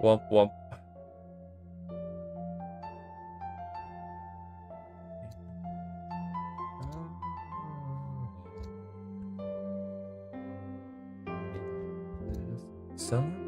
Womp womp. Sun.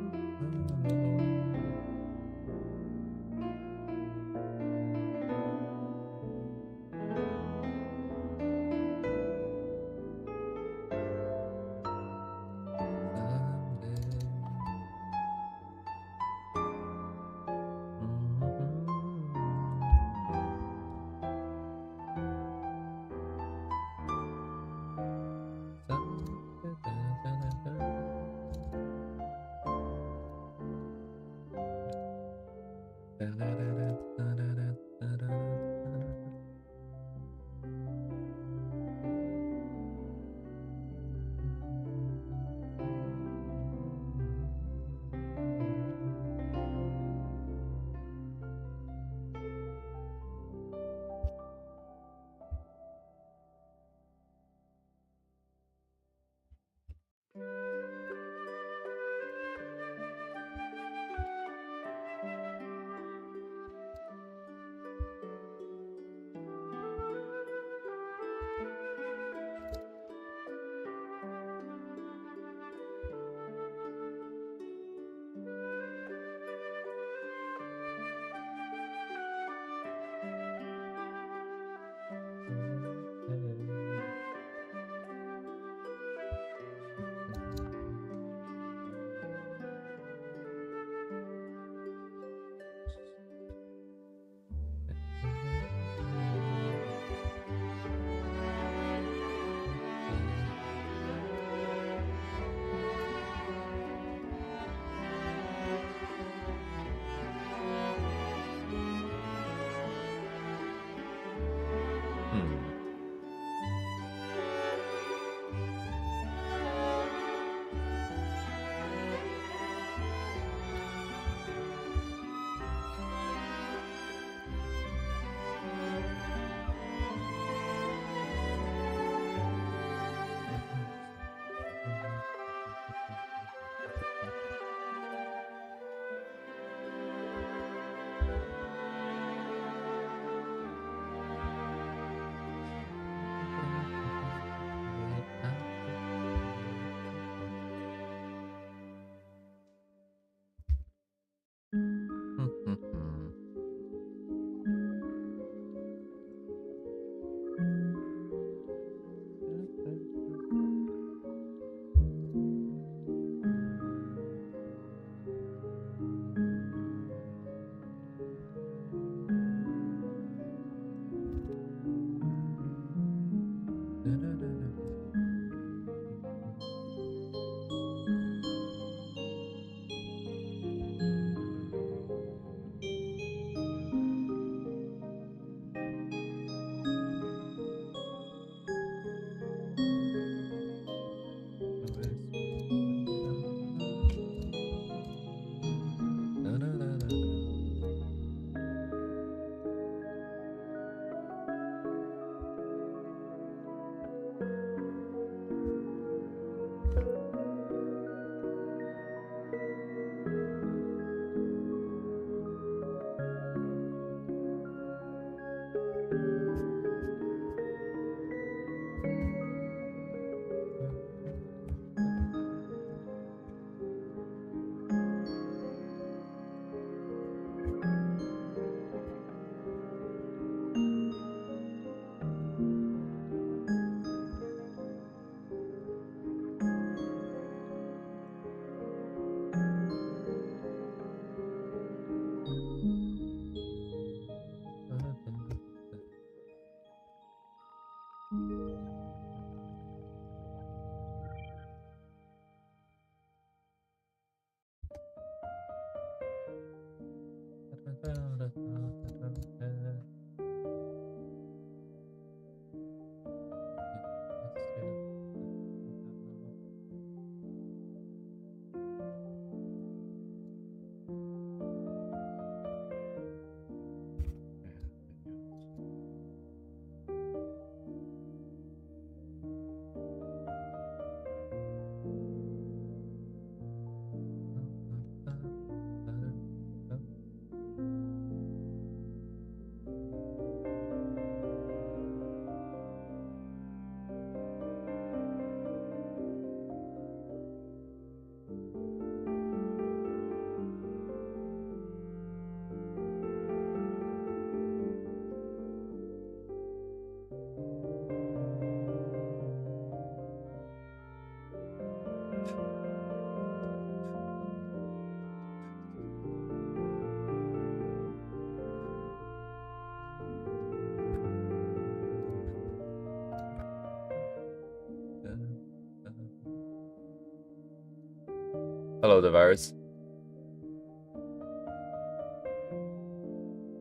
Hello, the virus.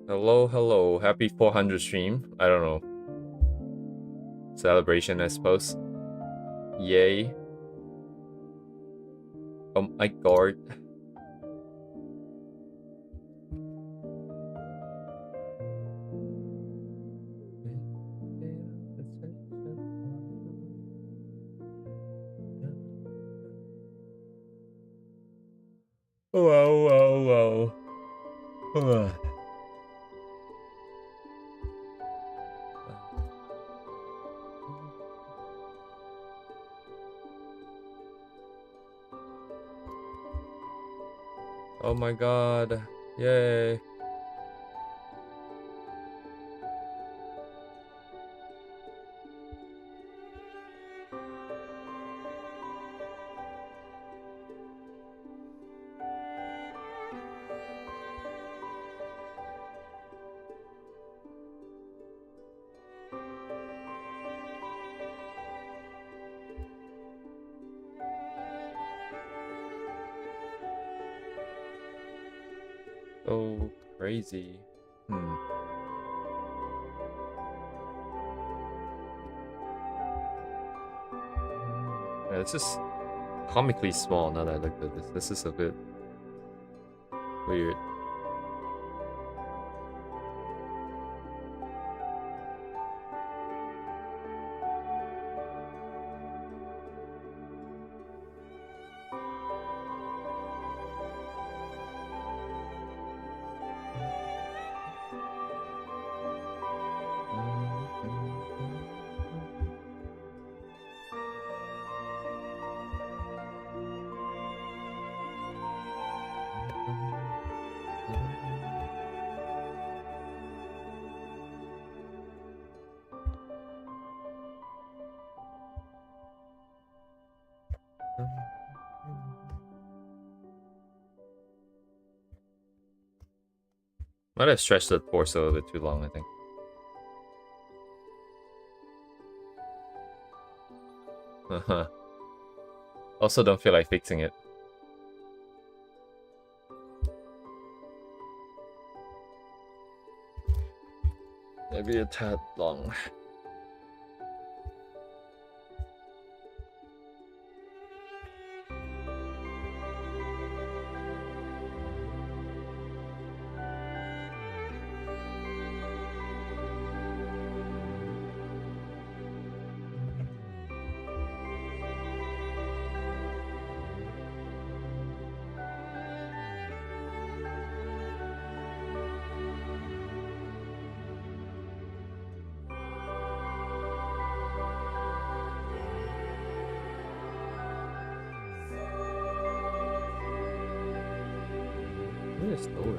Hello, hello. Happy 400 stream. I don't know. Celebration, I suppose. Yay. Oh my god. Wow, wow, wow. Oh my god. Yay. So crazy. Yeah, this is comically small now that I looked at this. This is a bit weird. Might have stretched the torso a bit too long, I think. Also don't feel like fixing it. Maybe a tad long. Maybe it's lower.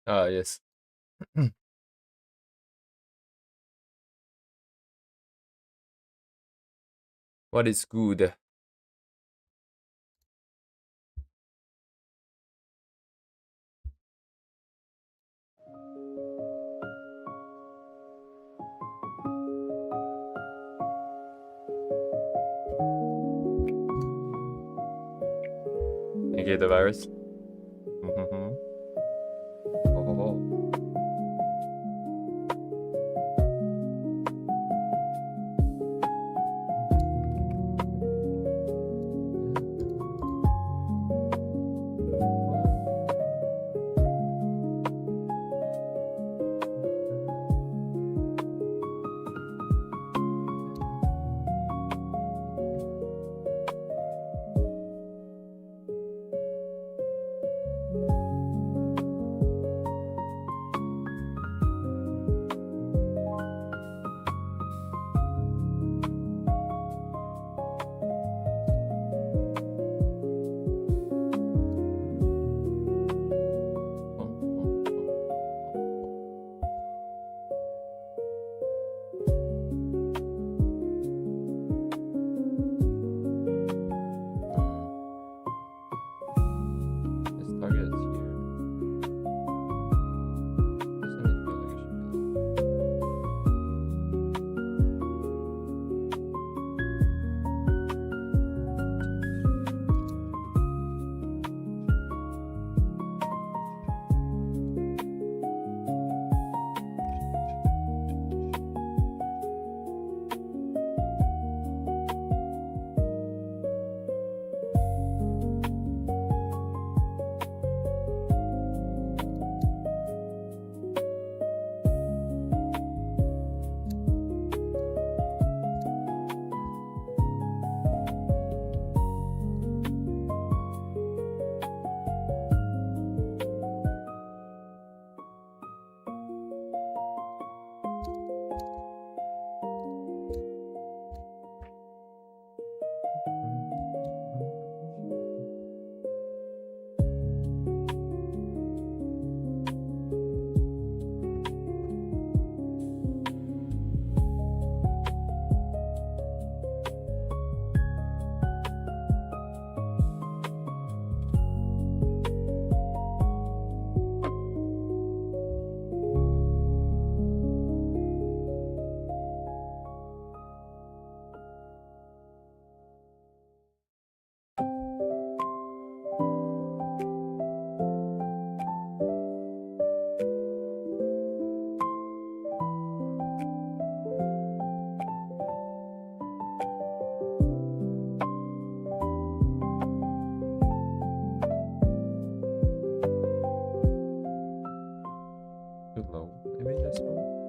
Ah, yes. What is good? Okay, the virus. Mm-hmm. Oh. below. Maybe this one.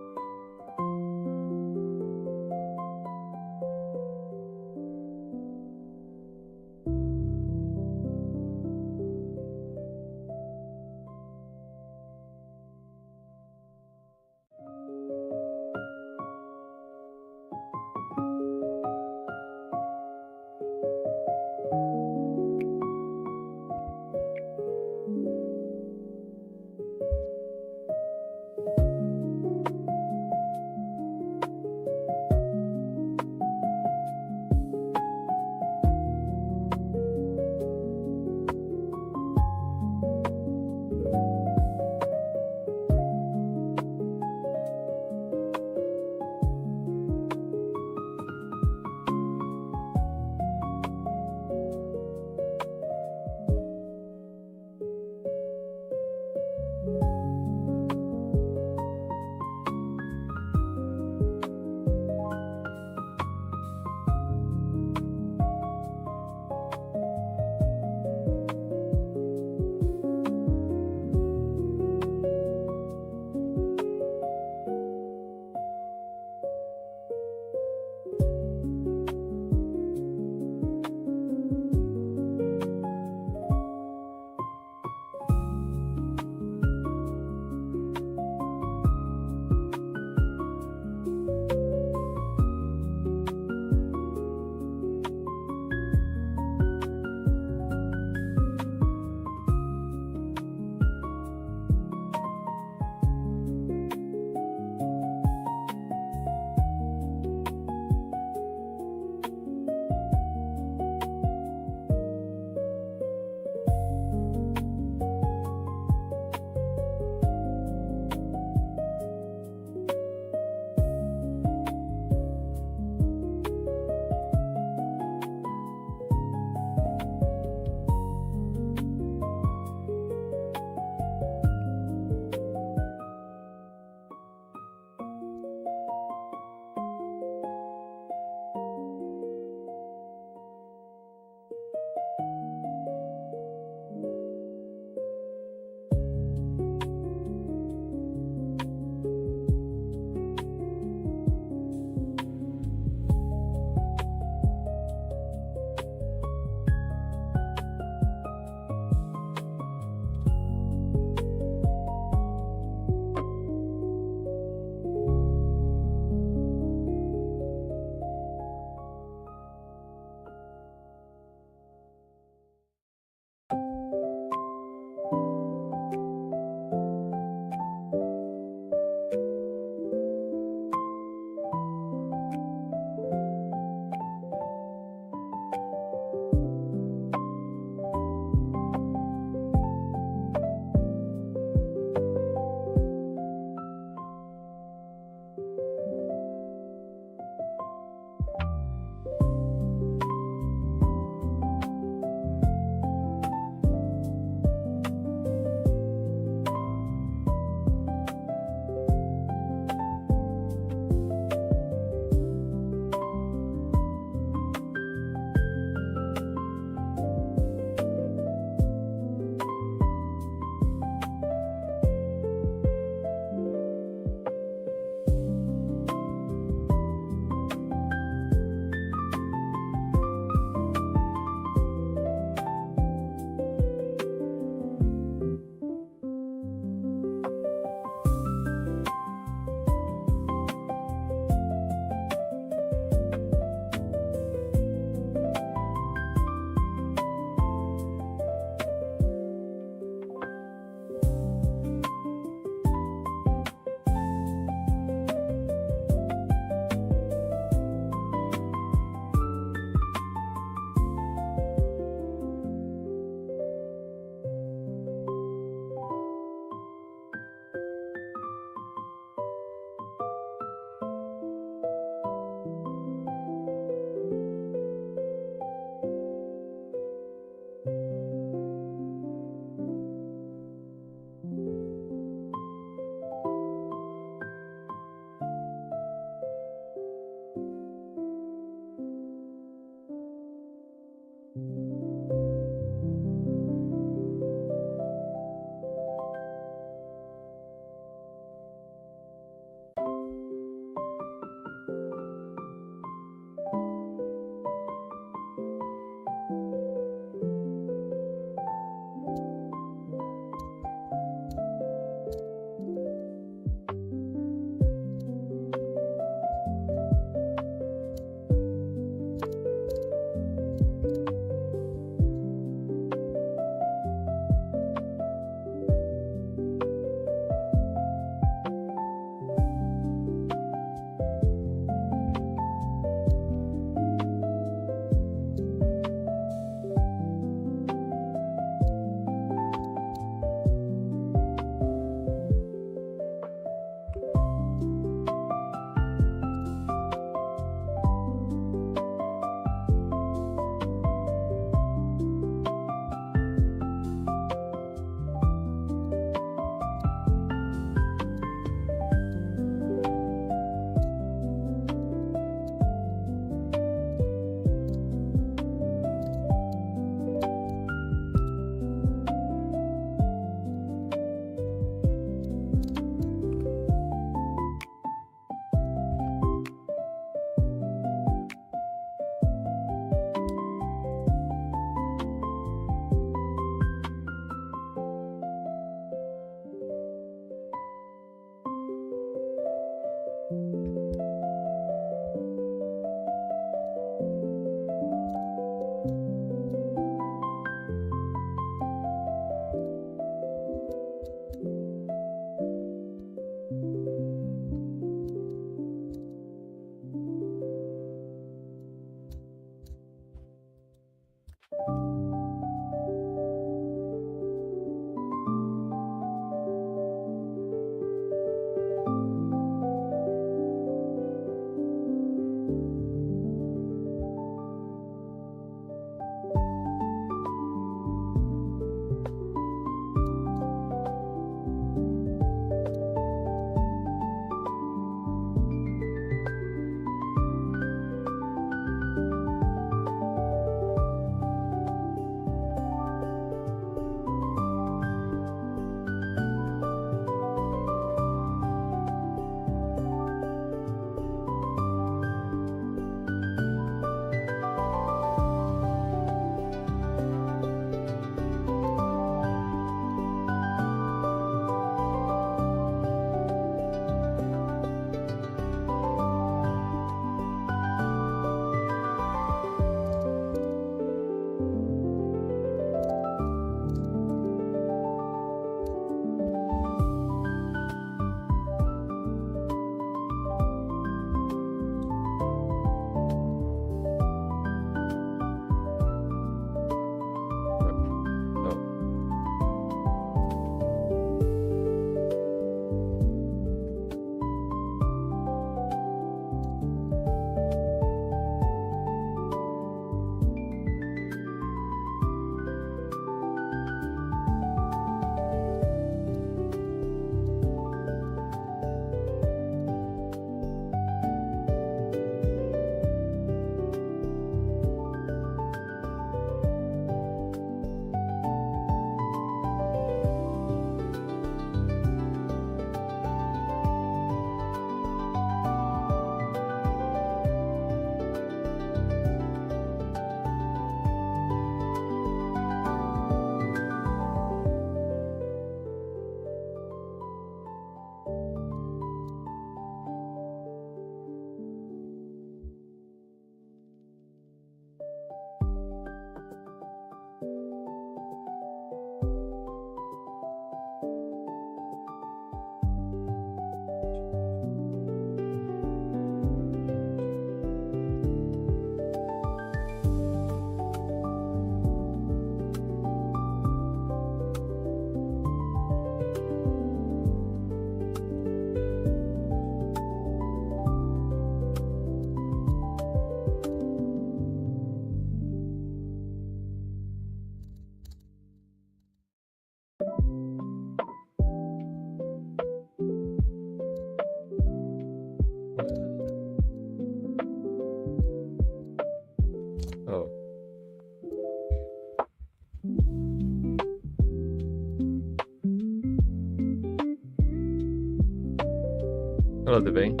Hello, Devane.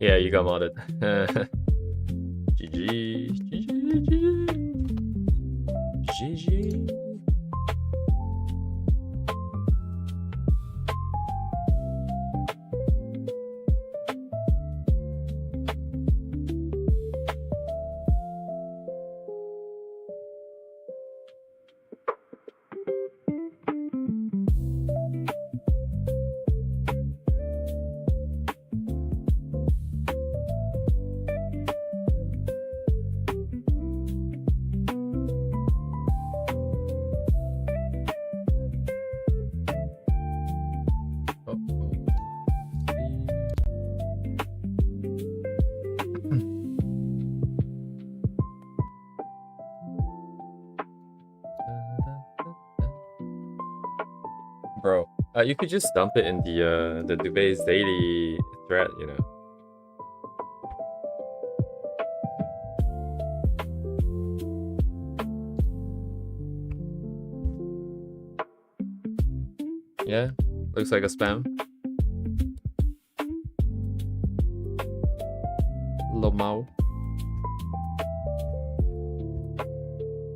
Yeah, you got modded. GG. GG. GG. Bro, you could just dump it in the Dubai's daily thread, you know. Yeah, looks like a spam. Lomao.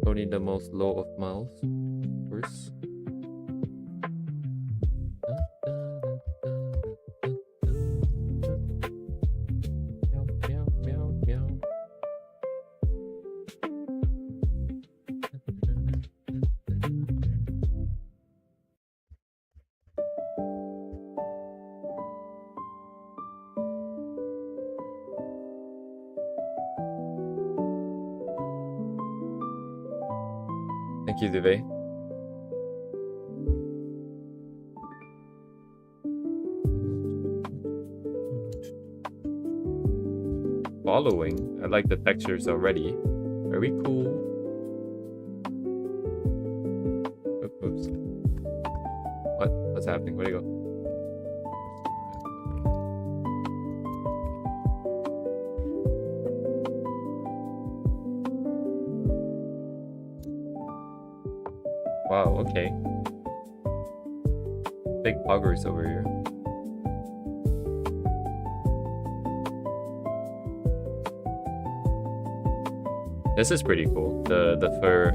Only the most low of miles. First. Thank you, Duvet. Following. I like the textures already. Very cool. Oops. What? What's happening? Where'd it go? Wow, okay. Big poggers over here. This is pretty cool. The fur.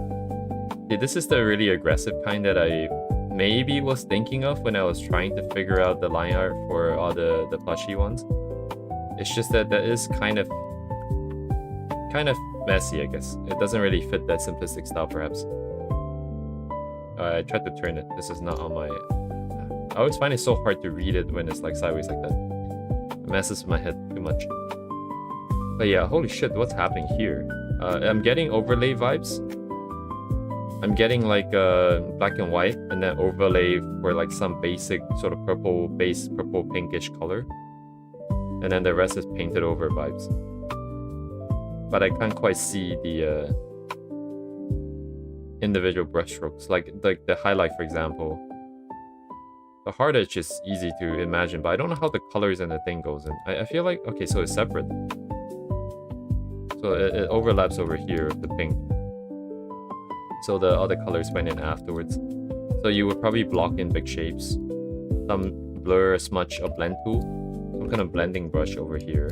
See, this is the really aggressive kind that I maybe was thinking of when I was trying to figure out the line art for all the plushy ones. It's just that is kind of messy, I guess. It doesn't really fit that simplistic style, perhaps. I tried to turn it. This is not on my... I always find it so hard to read it when it's like sideways like that. It messes with my head too much. But yeah, holy shit, what's happening here? I'm getting overlay vibes. I'm getting like black and white and then overlay for like some basic sort of purple pinkish color. And then the rest is painted over vibes. But I can't quite see the individual brushstrokes, like the highlight, for example. The hard edge is easy to imagine, but I don't know how the colors and the thing goes in. I feel like, okay, so it's separate. So it overlaps over here with the pink. So the other colors went in afterwards. So you would probably block in big shapes. Some blur, smudge, or blend tool. Some kind of blending brush over here.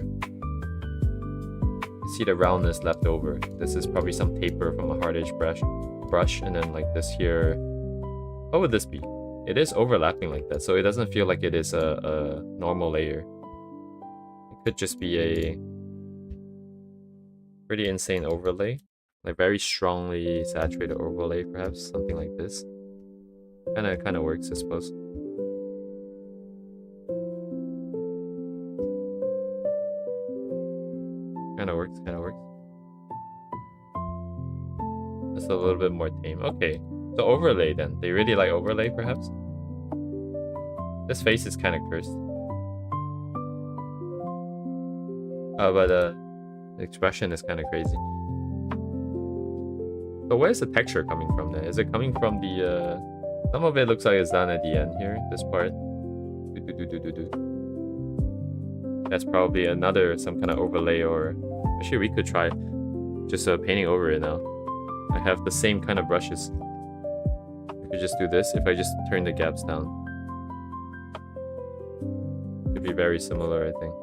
You see the roundness left over. This is probably some paper from a hard edge brush, and then like this here. What would this be? It is overlapping like that, so it doesn't feel like it is a normal layer. It could just be a pretty insane overlay, like very strongly saturated overlay, perhaps something like this. Kind of works, I suppose. works, kind of works. Just a little bit more tame. Okay, so overlay then. They really like overlay, perhaps? This face is kind of cursed. But the expression is kind of crazy. So where's the texture coming from then? Is it coming from the... Some of it looks like it's done at the end here, this part. That's probably some kind of overlay, or... Actually, we could try just painting over it now. I have the same kind of brushes. I could just do this if I just turn the gaps down. Could be very similar, I think.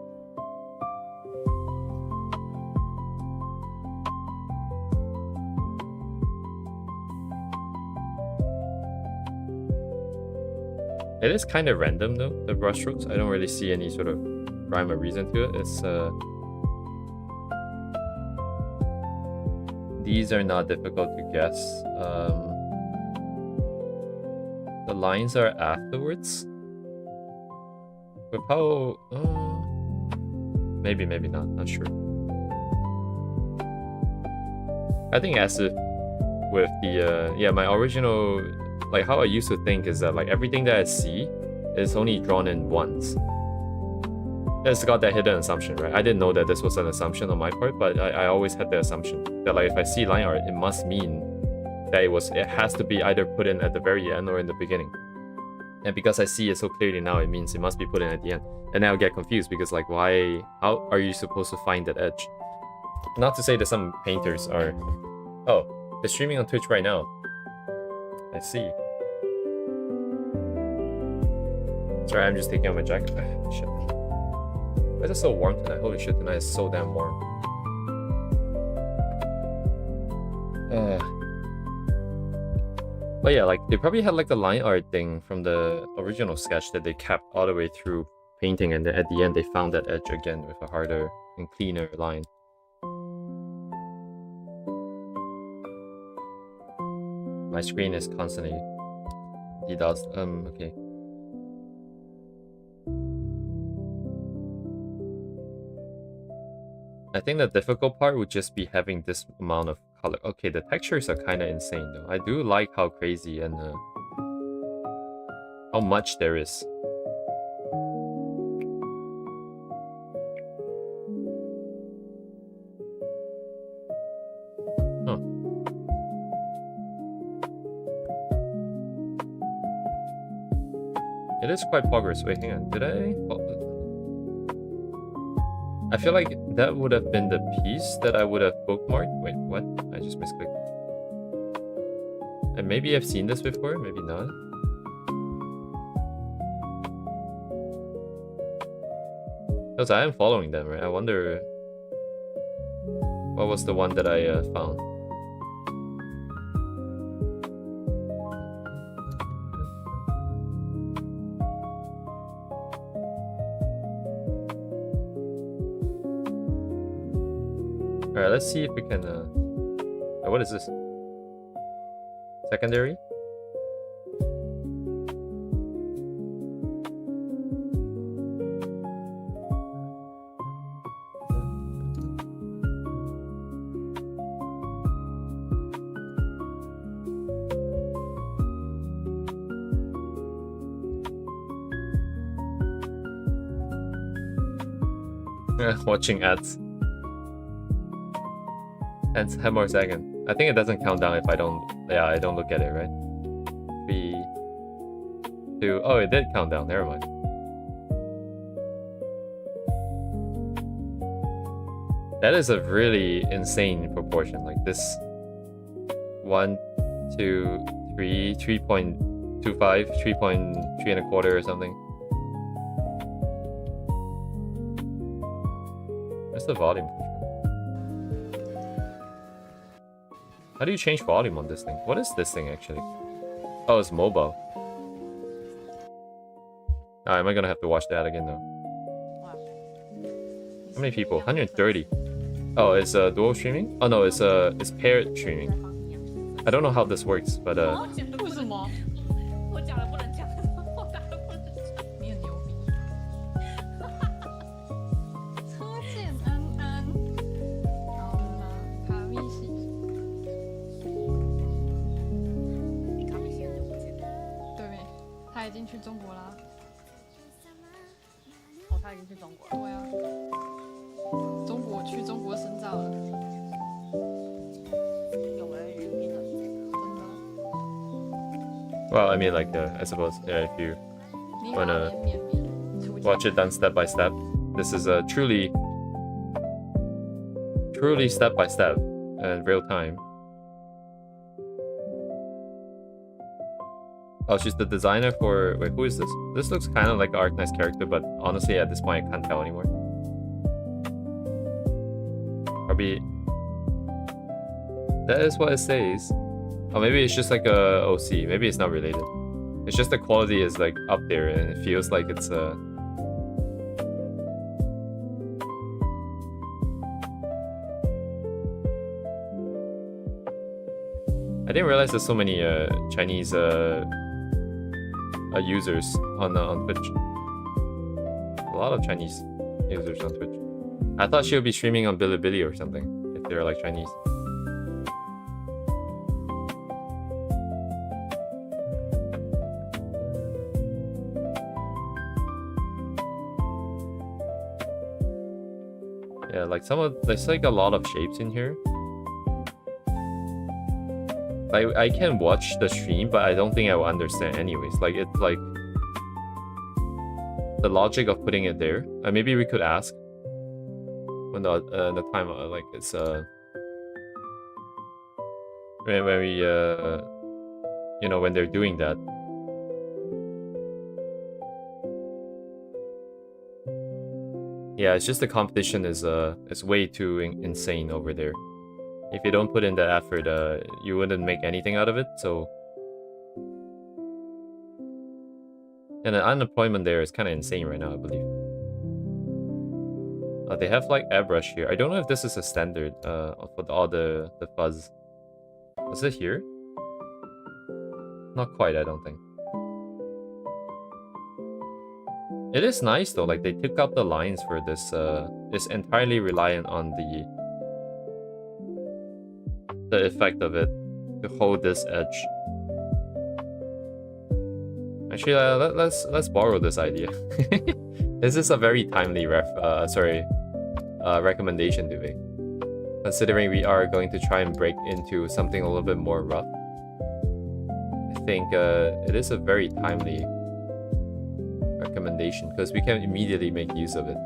It is kind of random though, the brushstrokes. I don't really see any sort of rhyme or reason to it. It's these are not difficult to guess. The lines are afterwards. But how? Maybe not sure. I think as if with the my original, like how I used to think is that like everything that I see is only drawn in once. It's got that hidden assumption, right? I didn't know that this was an assumption on my part, but I always had the assumption that like if I see line art, it must mean that it has to be either put in at the very end or in the beginning. And because I see it so clearly now, it means it must be put in at the end. And now I get confused because like how are you supposed to find that edge? Not to say that some painters are... Oh, they're streaming on Twitch right now. I see. Sorry, I'm just taking off my jacket. Shit. Why is it so warm tonight? Holy shit, tonight is so damn warm. But yeah, like they probably had like the line art thing from the original sketch that they kept all the way through painting, and then at the end they found that edge again with a harder and cleaner line. My screen is constantly DDoS. Okay. I think the difficult part would just be having this amount of color. Okay, the textures are kind of insane though. I do like how crazy and how much there is. Huh. It is quite progress. Wait, hang on. Did I? I feel like that would have been the piece that I would have bookmarked. Wait, what? I just misclicked. And maybe I've seen this before, maybe not. Because I am following them, right? I wonder what was the one that I found. Alright, let's see if we can... Oh, what is this? Secondary? Watching ads. And 10 more seconds. I think it doesn't count down if I don't... Yeah, I don't look at it, right? 3, 2... Oh, it did count down. Never mind. That is a really insane proportion. Like this... 1, 2, 3, 3.25, 3.3 and a quarter or something. Where's the volume? How do you change volume on this thing? What is this thing actually? Oh, it's mobile. Am I gonna have to watch that again though? How many people? 130. Oh, it's dual streaming? Oh no, it's paired streaming. I don't know how this works, but 经去中国啦。哦，他已经去中国了。对啊，去中国深造了。有人语音了，真的。 Well, I mean, like, I suppose, yeah, if you 你把 wanna 绵绵出 watch it done step by step, this is truly step by step and real time. Oh, she's the designer for... Wait, who is this? This looks kind of like an Arknight's character, but honestly, at this point, I can't tell anymore. Probably... That is what it says. Oh, maybe it's just like a OC. Maybe it's not related. It's just the quality is like up there, and it feels like it's I didn't realize there's so many Chinese users on Twitch. A lot of Chinese users on Twitch. I thought she would be streaming on Bilibili or something if they're like Chinese. Yeah, like there's like a lot of shapes in here. I can watch the stream, but I don't think I will understand anyways. Like, it's like the logic of putting it there. Maybe we could ask when the time like it's when we you know, when they're doing that. Yeah, it's just the competition is way too insane over there. If you don't put in the effort, you wouldn't make anything out of it, so... And the unemployment there is kind of insane right now, I believe. They have, like, airbrush here. I don't know if this is a standard for all the fuzz. Was it here? Not quite, I don't think. It is nice, though. Like, they took out the lines for this. It's entirely reliant on the effect of it to hold this edge. Actually, let's borrow this idea. This is a very timely recommendation to make, considering we are going to try and break into something a little bit more rough. I think it is a very timely recommendation because we can immediately make use of it,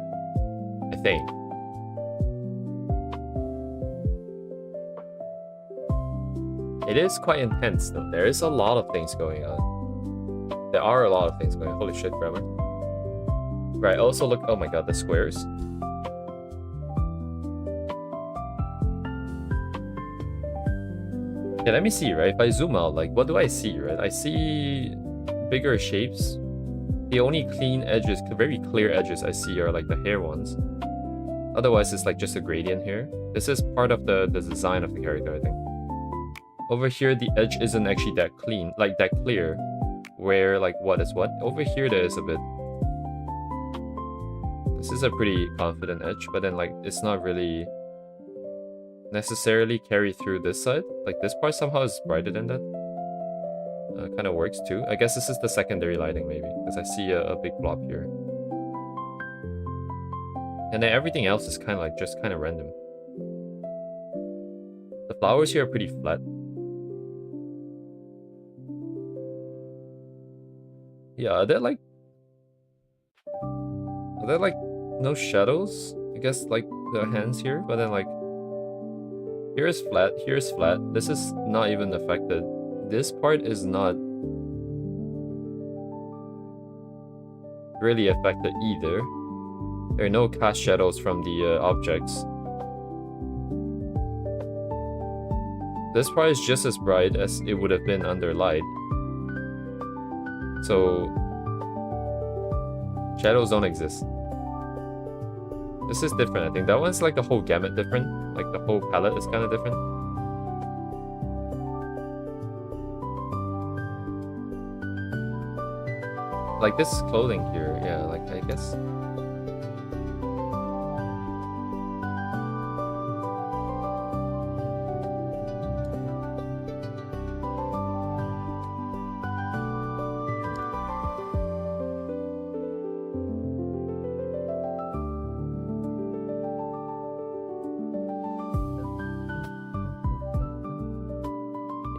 I think. It is quite intense though. There is a lot of things going on. There are a lot of things going on. Holy shit, grammar. Right, also look, oh my god, the squares. Yeah, let me see, right? If I zoom out, like, what do I see, right? I see bigger shapes. The only clean edges, very clear edges I see are like the hair ones. Otherwise, it's like just a gradient here. This is part of the design of the character, I think. Over here, the edge isn't actually that clean, like that clear, where like what is what. Over here, there is a bit. This is a pretty confident edge, but then like it's not really necessarily carry through this side. Like this part somehow is brighter than that. Kind of works too. I guess this is the secondary lighting maybe, because I see a big blob here. And then everything else is kind of like just kind of random. The flowers here are pretty flat. Yeah, are there like no shadows? I guess like the hands here, but then like here is flat, here is flat. This is not even affected. This part is not really affected either. There are no cast shadows from the objects. This part is just as bright as it would have been under light. So shadows don't exist. This is different, I think. That one's like the whole gamut different. Like the whole palette is kind of different. Like this clothing here, yeah, like I guess.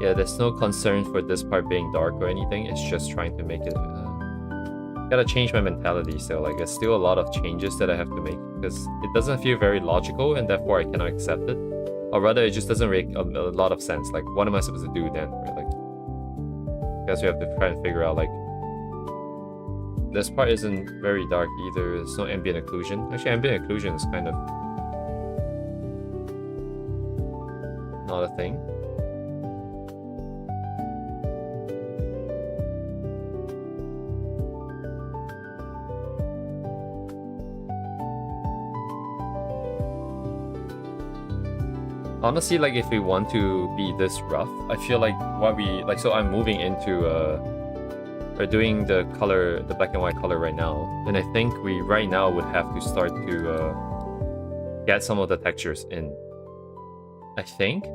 Yeah, there's no concern for this part being dark or anything. It's just trying to make it... gotta change my mentality, so like there's still a lot of changes that I have to make because it doesn't feel very logical and therefore I cannot accept it. Or rather, it just doesn't make a lot of sense. Like, what am I supposed to do then? Right? Like, I guess we have to try and figure out, like, this part isn't very dark either. There's no ambient occlusion. Actually, ambient occlusion is kind of not a thing. Honestly, like, if we want to be this rough, I feel like what we... Like, so I'm moving into... We're doing the color, the black and white color right now. And I think we, right now, would have to start to get some of the textures in. I think?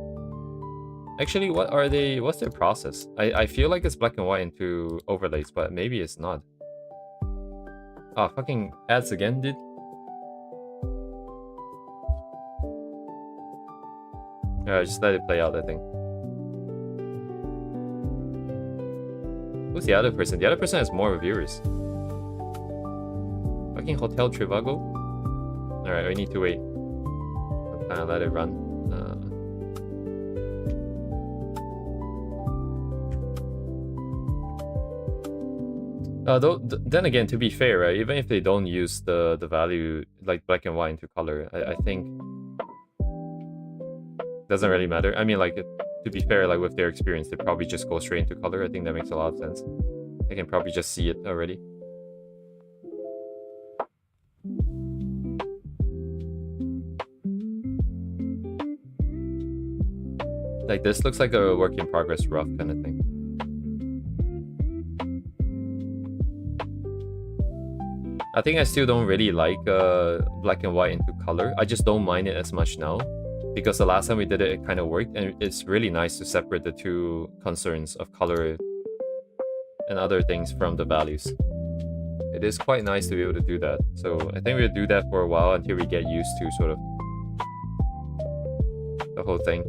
Actually, what are they... What's their process? I feel like it's black and white into overlays, but maybe it's not. Ah, fucking ads again, dude. Just let it play out, I think. Who's the other person? The other person has more viewers. Fucking Hotel Trivago? Alright, we need to wait. I'll kind of let it run. Then again, to be fair, right? Even if they don't use the value, like black and white into color, I think... Doesn't really matter. I mean, like, to be fair, like, with their experience, they probably just go straight into color. I think that makes a lot of sense. They can probably just see it already. Like, this looks like a work in progress rough kind of thing. I think I still don't really like black and white into color. I just don't mind it as much now. Because the last time we did it, it kind of worked, and it's really nice to separate the two concerns of color and other things from the values. It is quite nice to be able to do that. So I think we'll do that for a while until we get used to sort of the whole thing.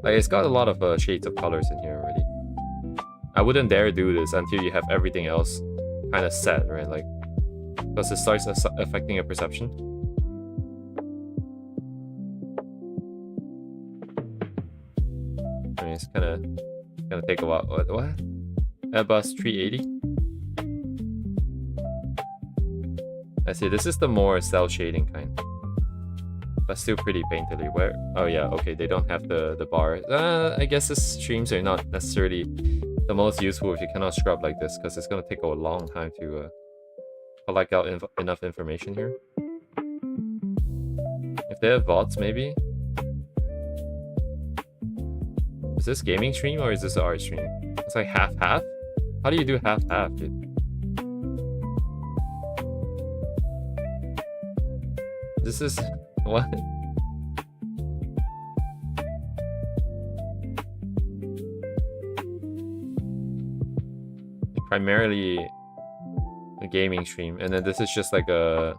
Like, it's got a lot of shades of colors in here already. I wouldn't dare do this until you have everything else kind of set, right? Like, because it starts affecting your perception. It's gonna take a while. What? Airbus 380? I see, this is the more cell shading kind. But still pretty painterly. Where? Oh yeah, okay, they don't have the bar. I guess the streams are not necessarily the most useful if you cannot scrub like this, because it's gonna take a long time to collect out enough information here. If they have VODs, maybe? Is this gaming stream or is this art stream? It's like half-half? How do you do half-half, dude? This is... what? Primarily a gaming stream, and then this is just like a...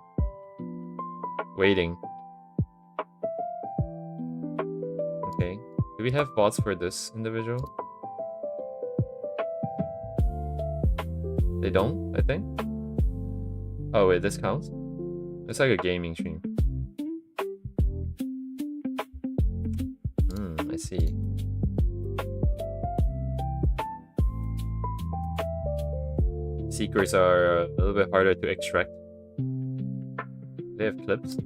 waiting. Okay. Do we have bots for this individual? They don't, I think. Oh wait, this counts? It's like a gaming stream. I see. Secrets are a little bit harder to extract. They have clips.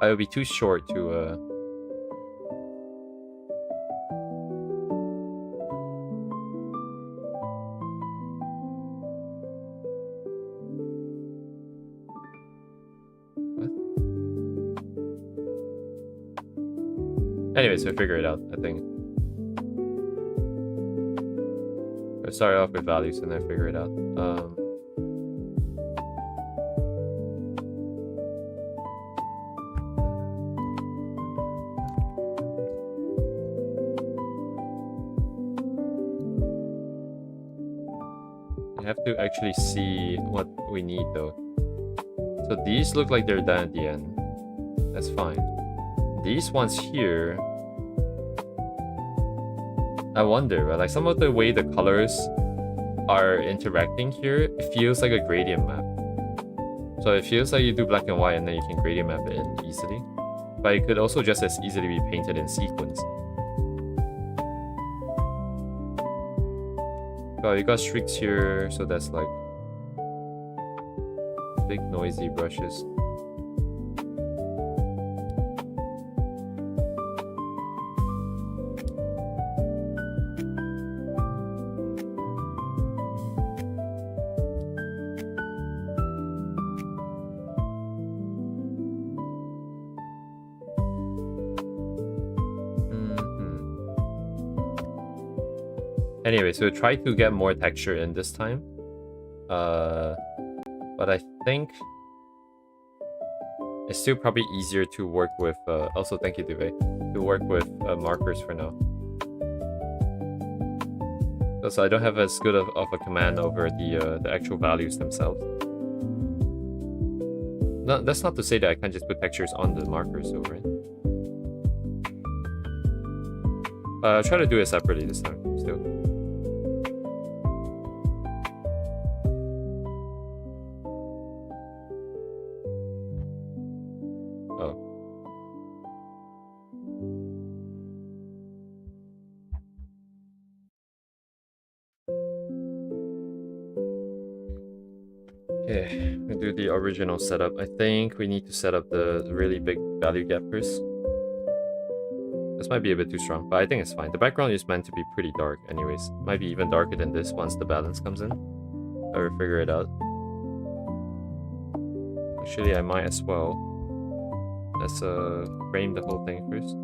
It would be too short to what? Anyways, we'll figure it out, I think. I'll start off with values and then figure it out. I have to actually see what we need though. So these look like they're done at the end. That's fine. These ones here, I wonder, right? Like some of the way the colors are interacting here, it feels like a gradient map. So it feels like you do black and white and then you can gradient map it in easily. But it could also just as easily be painted in sequence. Oh, you got streaks here, so that's like big noisy brushes. Anyway, so try to get more texture in this time. But I think it's still probably easier to work with, also thank you Duve, to work with markers for now. So I don't have as good of a command over the actual values themselves. No, that's not to say that I can't just put textures on the markers though, right? I'll try to do it separately this time, still. Okay, we do the original setup. I think we need to set up the really big value gap first. This might be a bit too strong, but I think it's fine. The background is meant to be pretty dark anyways. Might be even darker than this once the balance comes in. I'll figure it out. Actually, I might as well. Let's frame the whole thing first.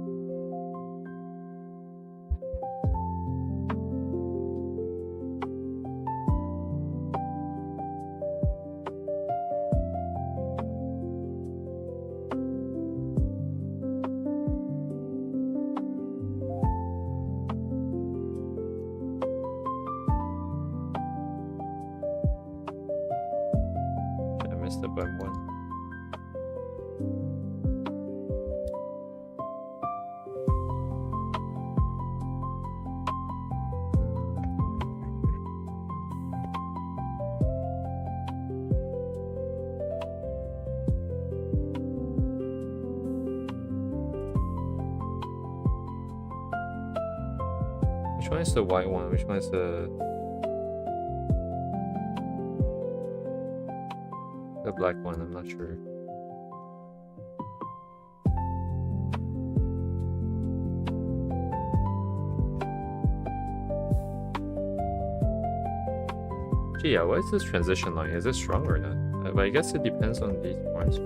Which one is the white one? Which one is the black one? I'm not sure. Gee, yeah, what is this transition line? Is it strong or not? But I guess it depends on these points.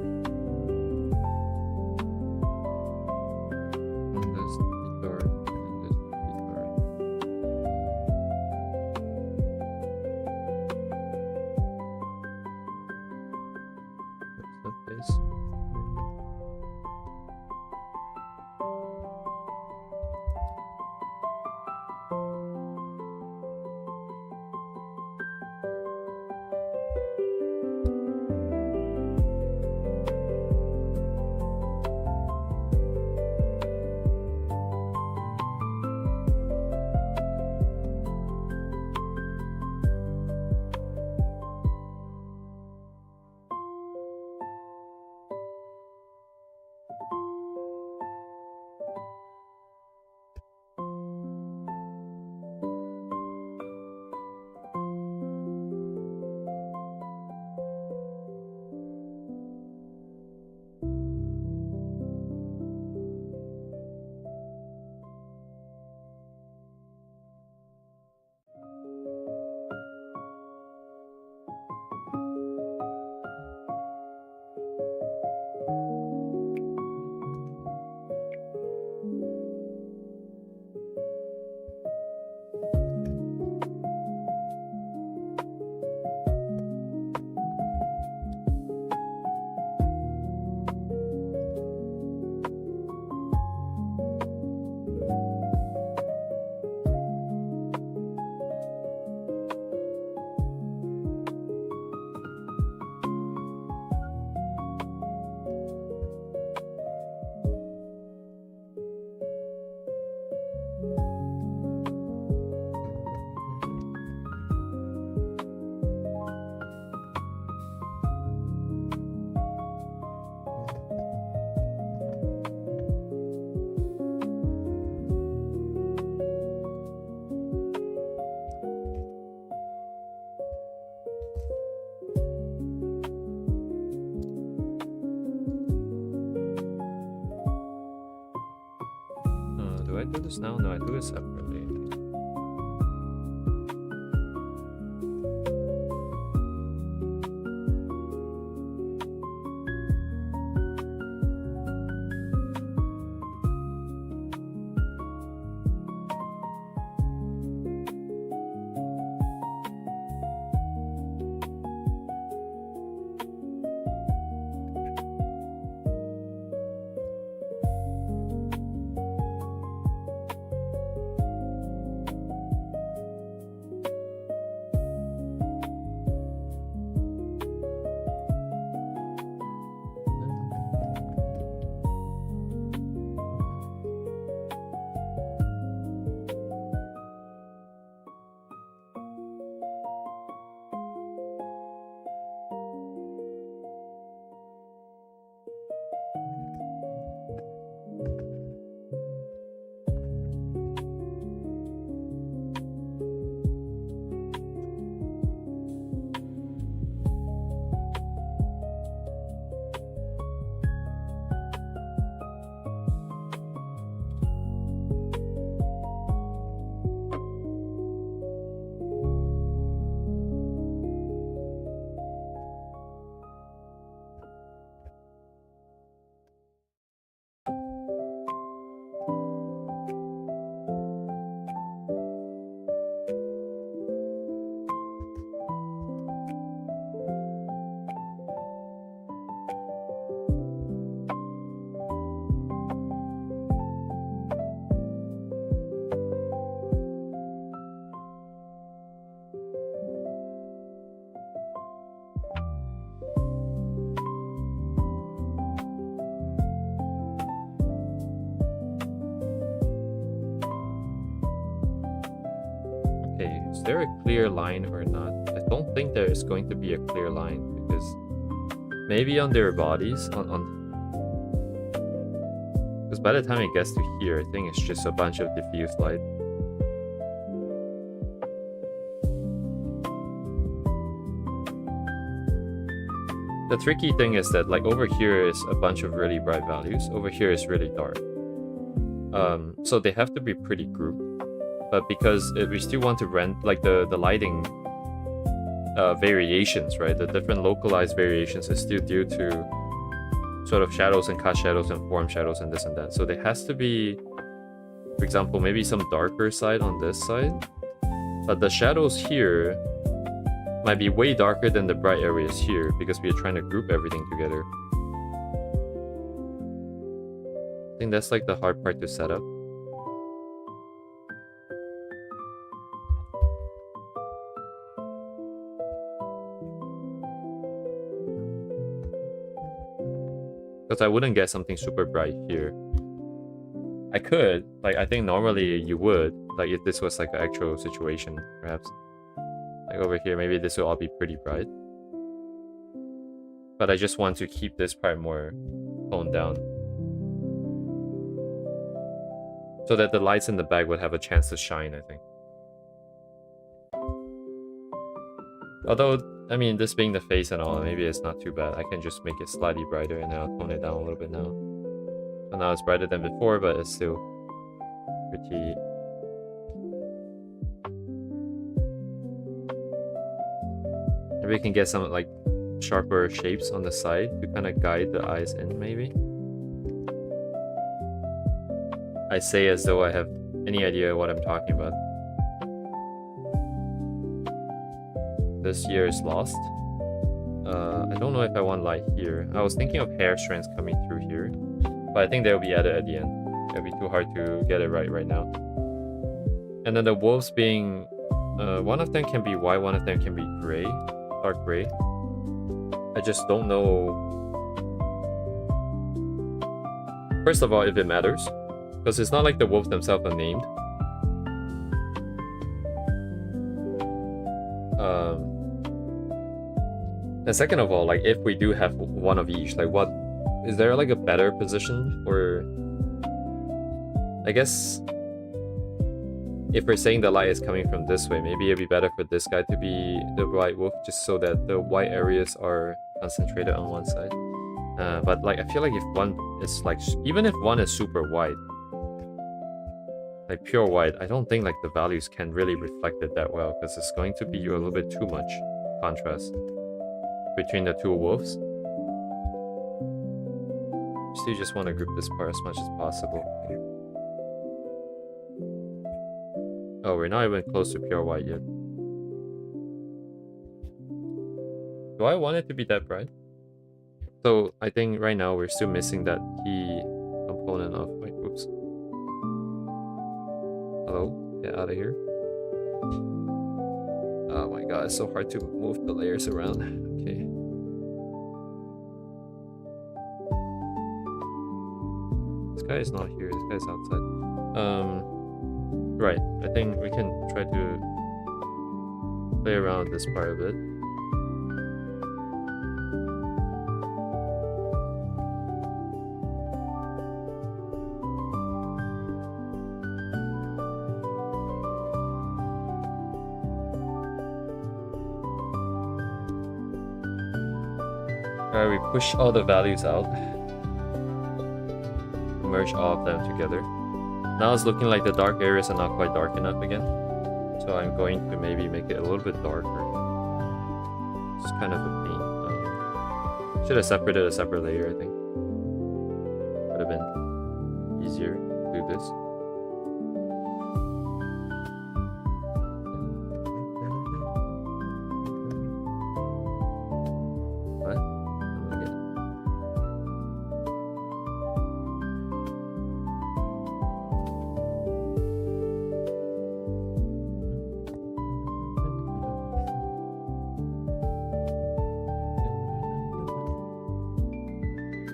record this now? No, I do it separately. Is there a clear line or not? I don't think there is going to be a clear line because maybe on their bodies, because by the time it gets to here, I think it's just a bunch of diffuse light. The tricky thing is that like over here is a bunch of really bright values, over here is really dark. So they have to be pretty grouped. But because we still want to rent like the lighting variations, right? The different localized variations is still due to sort of shadows and cut shadows and form shadows and this and that. So there has to be, for example, maybe some darker side on this side. But the shadows here might be way darker than the bright areas here because we are trying to group everything together. I think that's like the hard part to set up. Because I wouldn't get something super bright here. I could, like I think normally you would, like if this was like an actual situation, perhaps. Like over here, maybe this will all be pretty bright. But I just want to keep this part more toned down. So that the lights in the back would have a chance to shine, I think. Although, I mean, this being the face and all, maybe it's not too bad. I can just make it slightly brighter and I'll tone it down a little bit now. So now it's brighter than before, but it's still pretty... Maybe we can get some like sharper shapes on the side to kind of guide the eyes in, maybe. I say as though I have any idea what I'm talking about. This year is lost. I don't know if I want light here. I was thinking of hair strands coming through here, but I think they'll be added at the end. It'll be too hard to get it right now. And then the wolves being, one of them can be white, one of them can be gray, dark gray. I just don't know. First of all, if it matters, because it's not like the wolves themselves are named. And second of all, like if we do have one of each, like what is there like a better position for? I guess if we're saying the light is coming from this way, maybe it'd be better for this guy to be the white wolf, just so that the white areas are concentrated on one side. But like I feel like if one is like, even if one is super white, like pure white, I don't think like the values can really reflect it that well because it's going to be a little bit too much contrast between the two wolves. Still just want to group this part as much as possible. Oh, we're not even close to pure white yet. Do I want it to be that bright? So I think right now we're still missing that key component of, wait, oops. Hello, get out of here. Oh my god, it's so hard to move the layers around. Okay. This guy is not here, this guy's outside. Right, I think we can try to play around with this part a bit. Alright, we push all the values out. Merge all of them together. Now it's looking like the dark areas are not quite dark enough again. So I'm going to maybe make it a little bit darker. It's kind of a pain. Should have separated a separate layer, I think. Would have been easier to do this.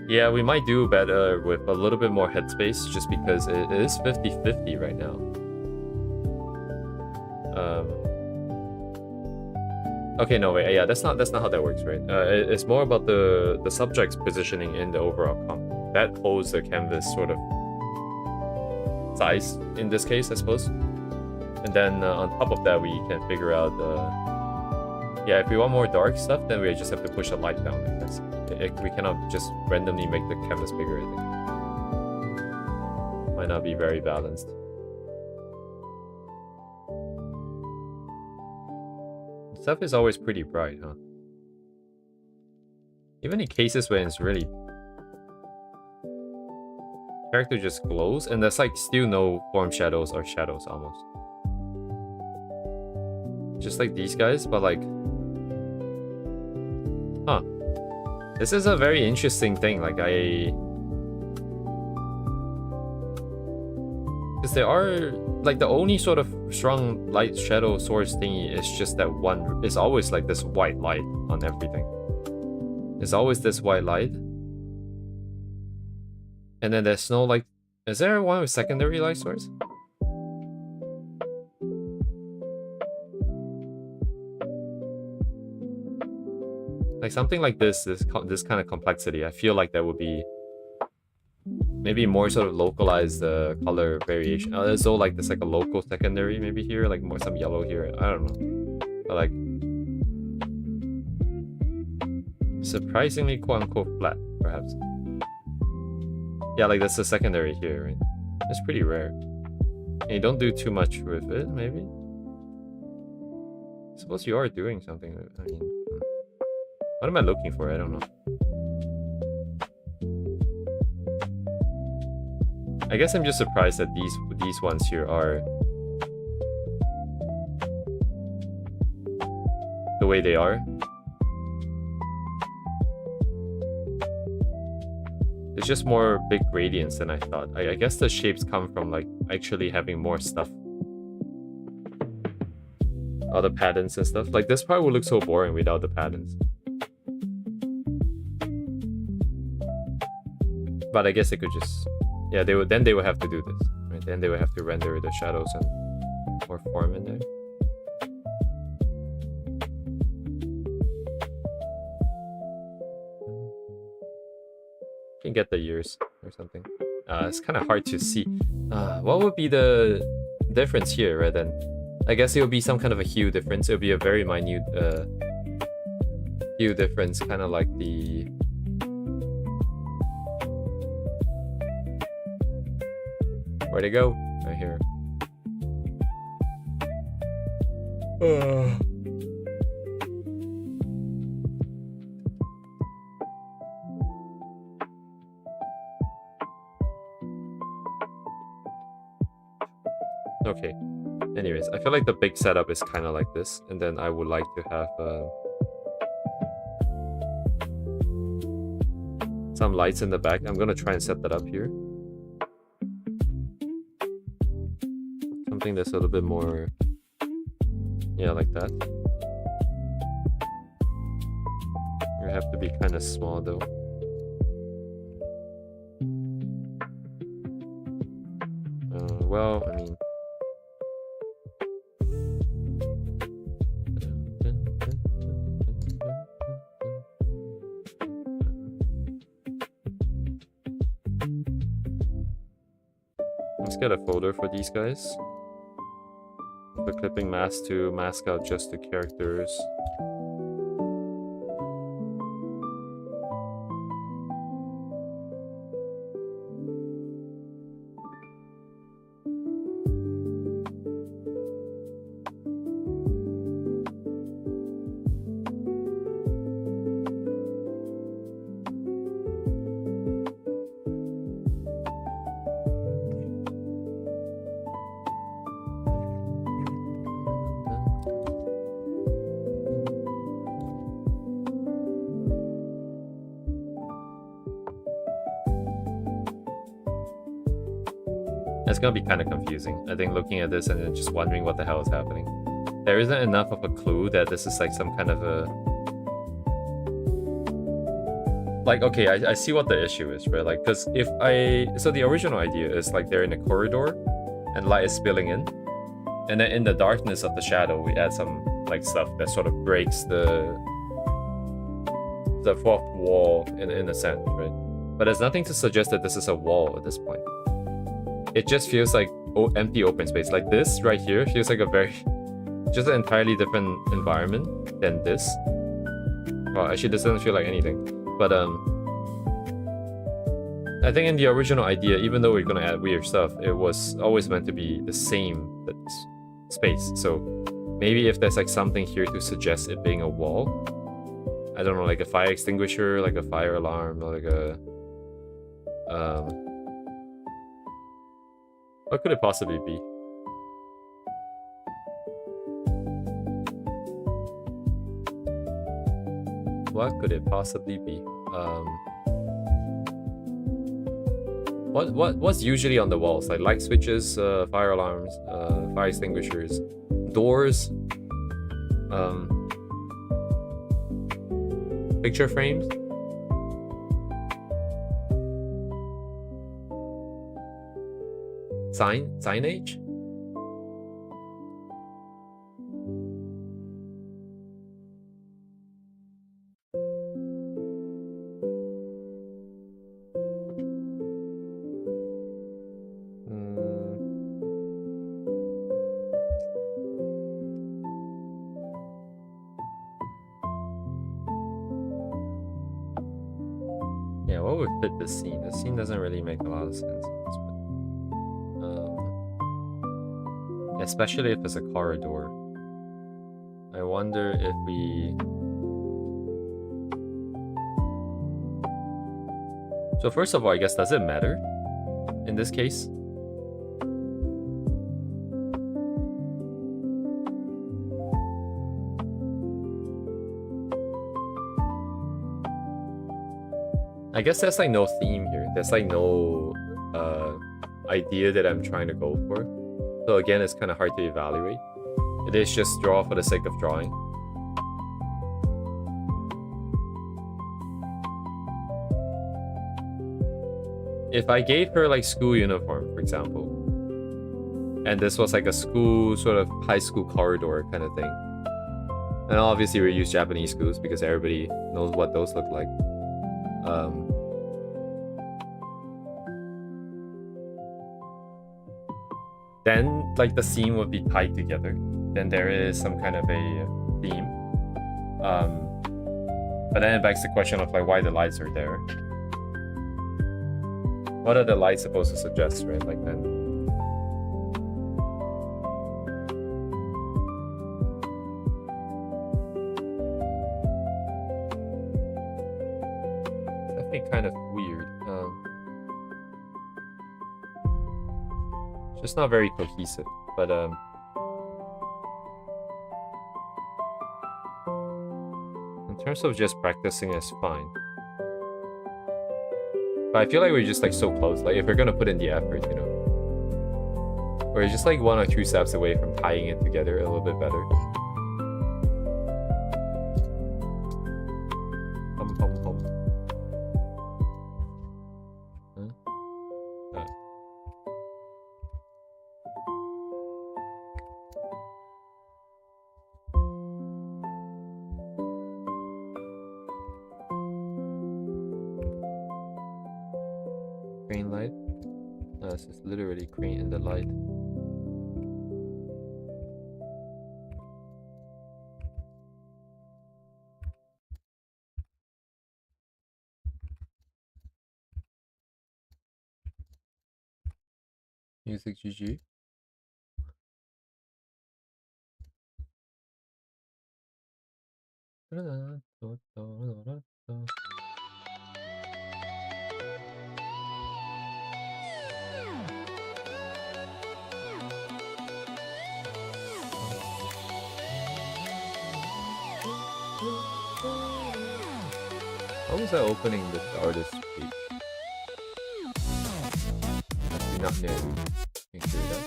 Yeah, we might do better with a little bit more headspace just because it is 50-50 right now. Okay, no, wait, yeah, that's not how that works, right? It's more about the subject's positioning in the overall comp. That holds the canvas sort of size in this case, I suppose. And then on top of that, we can figure out yeah, if we want more dark stuff, then we just have to push the light down, I guess. We cannot just randomly make the canvas bigger, I think. Might not be very balanced. Stuff is always pretty bright, huh? Even in cases when it's really... character just glows, and there's like still no form shadows or shadows almost. Just like these guys, but like... huh. This is a very interesting thing, like because there are, like, the only sort of strong light shadow source thingy is just that one, it's always like this white light on everything. There's always this white light. And then there's no, like, is there one with secondary light source? Like something like this kind of complexity, I feel like that would be maybe more sort of localized color variation. As though like there's like a local secondary maybe here, like more some yellow here. I don't know, but like surprisingly quote unquote flat, perhaps. Yeah, like that's the secondary here, right? It's pretty rare. And you don't do too much with it, maybe. I suppose you are doing something. I mean. What am I looking for? I don't know. I guess I'm just surprised that these ones here are the way they are. It's just more big gradients than I thought. I guess the shapes come from like actually having more stuff. All the patterns and stuff. Like this part would look so boring without the patterns. But I guess they could just, yeah, they would have to do this, right? Then they would have to render the shadows and more form in there. You can get the years or something. It's kind of hard to see. What would be the difference here, right? Then I guess it would be some kind of a hue difference. It would be a very minute hue difference, kind of like the. Where'd it go? Right here. Okay. Anyways, I feel like the big setup is kind of like this, and then I would like to have some lights in the back. I'm gonna try and set that up here. Something that's a little bit more, yeah, like that. You have to be kind of small though. Well, I mean. Let's get a folder for these guys. The clipping mask to mask out just the characters. It's gonna be kind of confusing, I think, looking at this and then just wondering what the hell is happening. There isn't enough of a clue that this is like some kind of a... Like, okay, I see what the issue is, right? Like, because if I... So the original idea is like they're in a corridor and light is spilling in. And then in the darkness of the shadow, we add some like stuff that sort of breaks the fourth wall in a sense, right? But there's nothing to suggest that this is a wall at this point. It just feels like empty open space. Like this right here feels like a very... just an entirely different environment than this. Well, actually this doesn't feel like anything. But I think in the original idea, even though we're gonna add weird stuff, it was always meant to be the same space. So maybe if there's like something here to suggest it being a wall, I don't know, like a fire extinguisher, like a fire alarm, or like a what could it possibly be? What could it possibly be? What's usually on the walls? Like light switches, fire alarms, fire extinguishers, doors, picture frames. Signage? Yeah, what would fit this scene? The scene doesn't really make a lot of sense. Especially if it's a corridor. I wonder if we... So first of all, I guess, does it matter in this case? I guess there's like no theme here. There's like no idea that I'm trying to go for. So again, it's kind of hard to evaluate. It is just draw for the sake of drawing. If I gave her like school uniform, for example, and this was like a school, sort of high school corridor kind of thing. And obviously we use Japanese schools because everybody knows what those look like. Then like the scene would be tied together. Then there is some kind of a theme. But then it begs the question of like why the lights are there. What are the lights supposed to suggest, right? Like then. definitely kind of weird. It's just not very cohesive. But in terms of just practicing, it's fine. But I feel like we're just like so close. Like if we're gonna put in the effort, you know, we're just like 1 or 2 steps away from tying it together a little bit better. Hum, hum, hum. Huh? Green light? No, this is literally green in the light. Music GG. How was I opening this artist page? I do not know. Make sure that.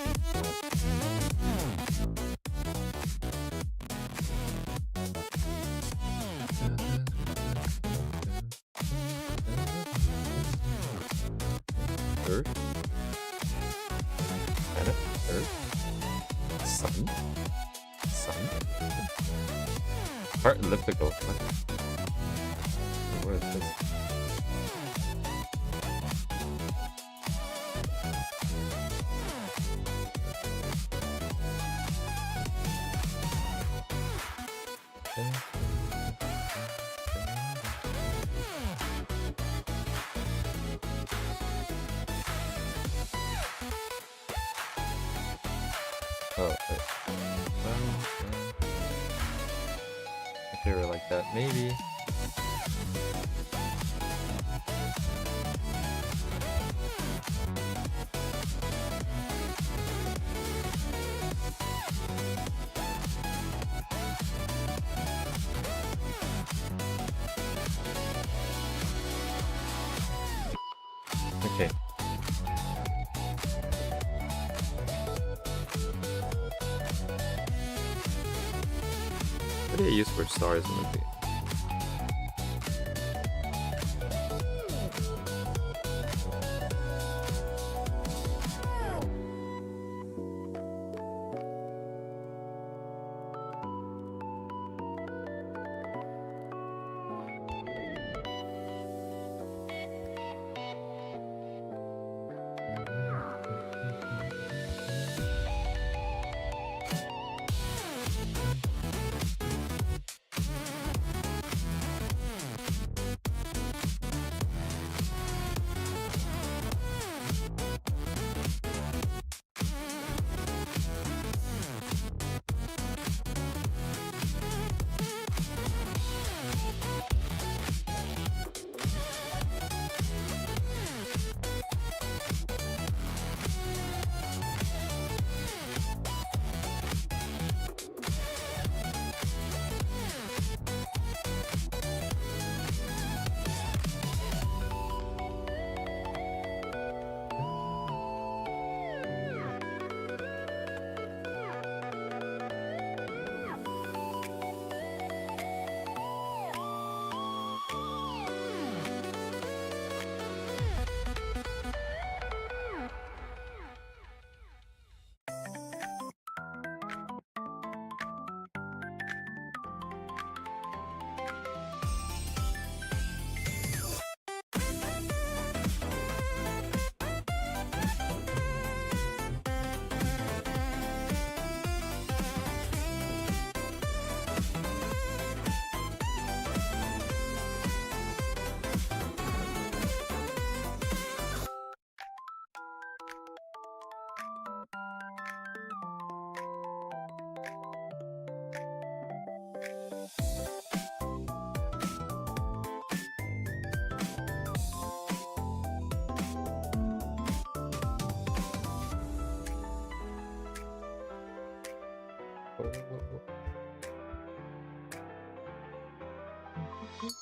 Earth? Planet? Earth? Sun? Sun? Heart elliptical. What is this? Oh, wait. If they were like that, maybe. Okay. What do you use for stars in the game? Right?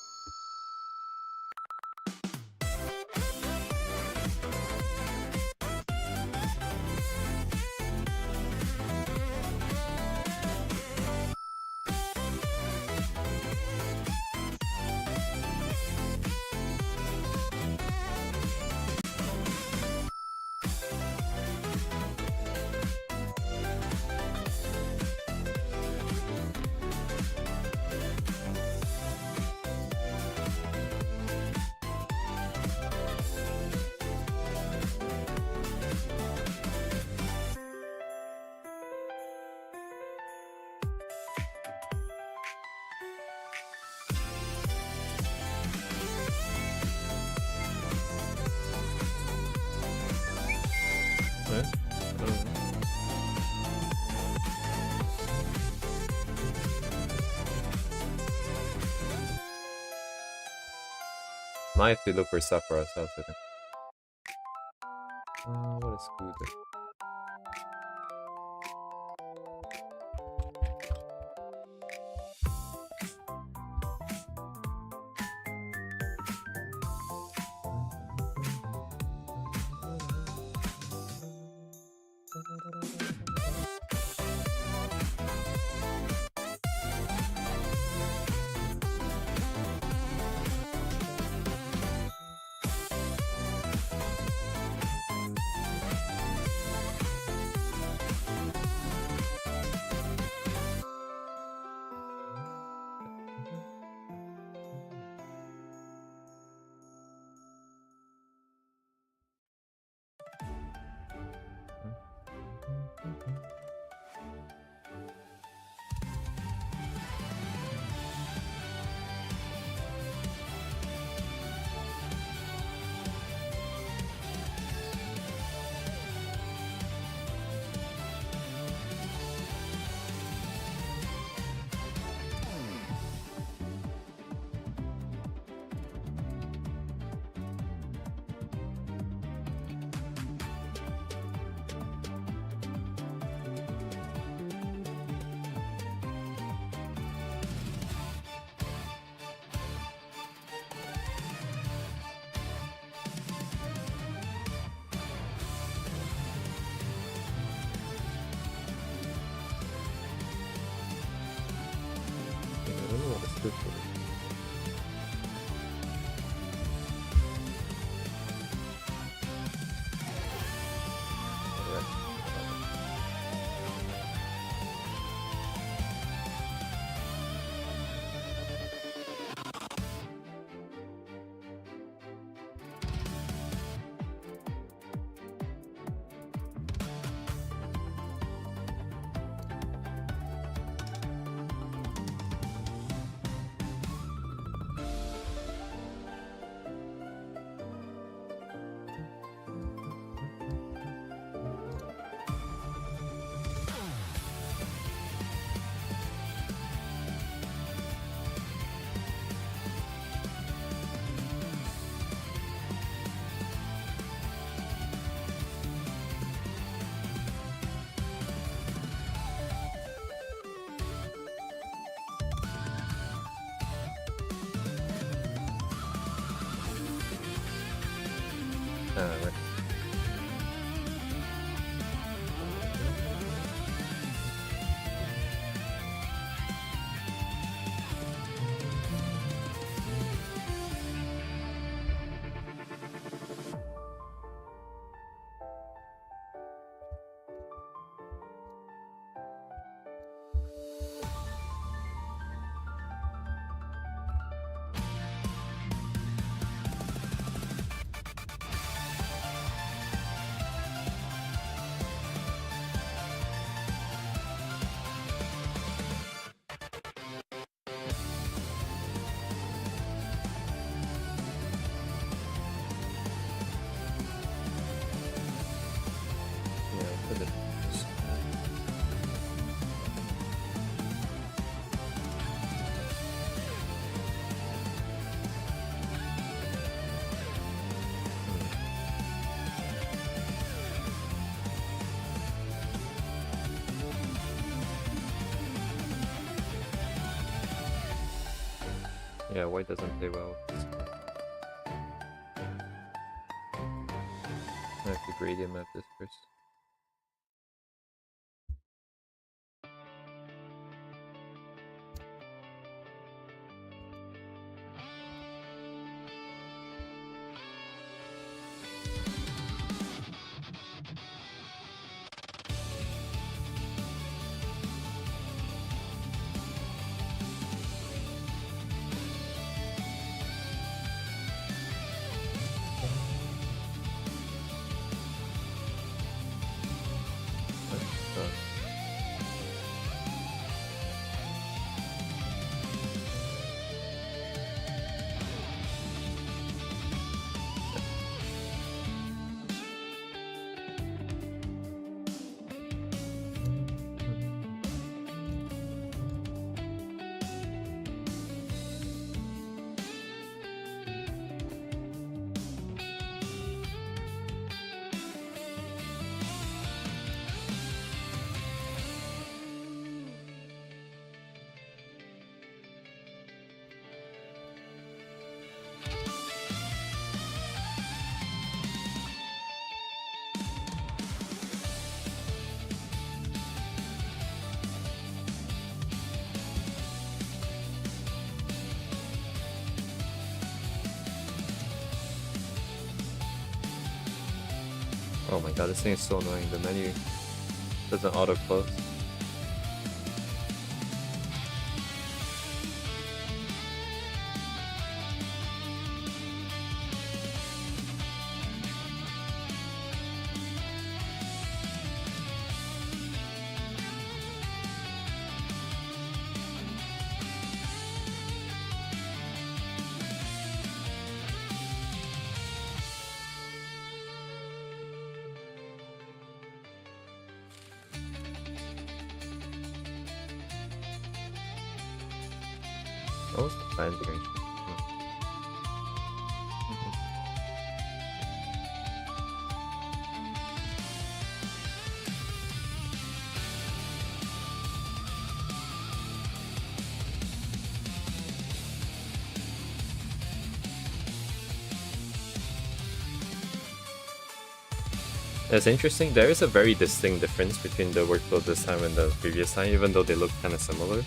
I don't know. Might have to look for stuff for ourselves, I think. What is good? I don't know what it's good for. Yeah, white doesn't play well. I have to gradient map this first. Oh my god, this thing is so annoying. The menu doesn't auto close. What was the plan duration? It's interesting, there is a very distinct difference between the workflow this time and the previous time, even though they look kind of similar.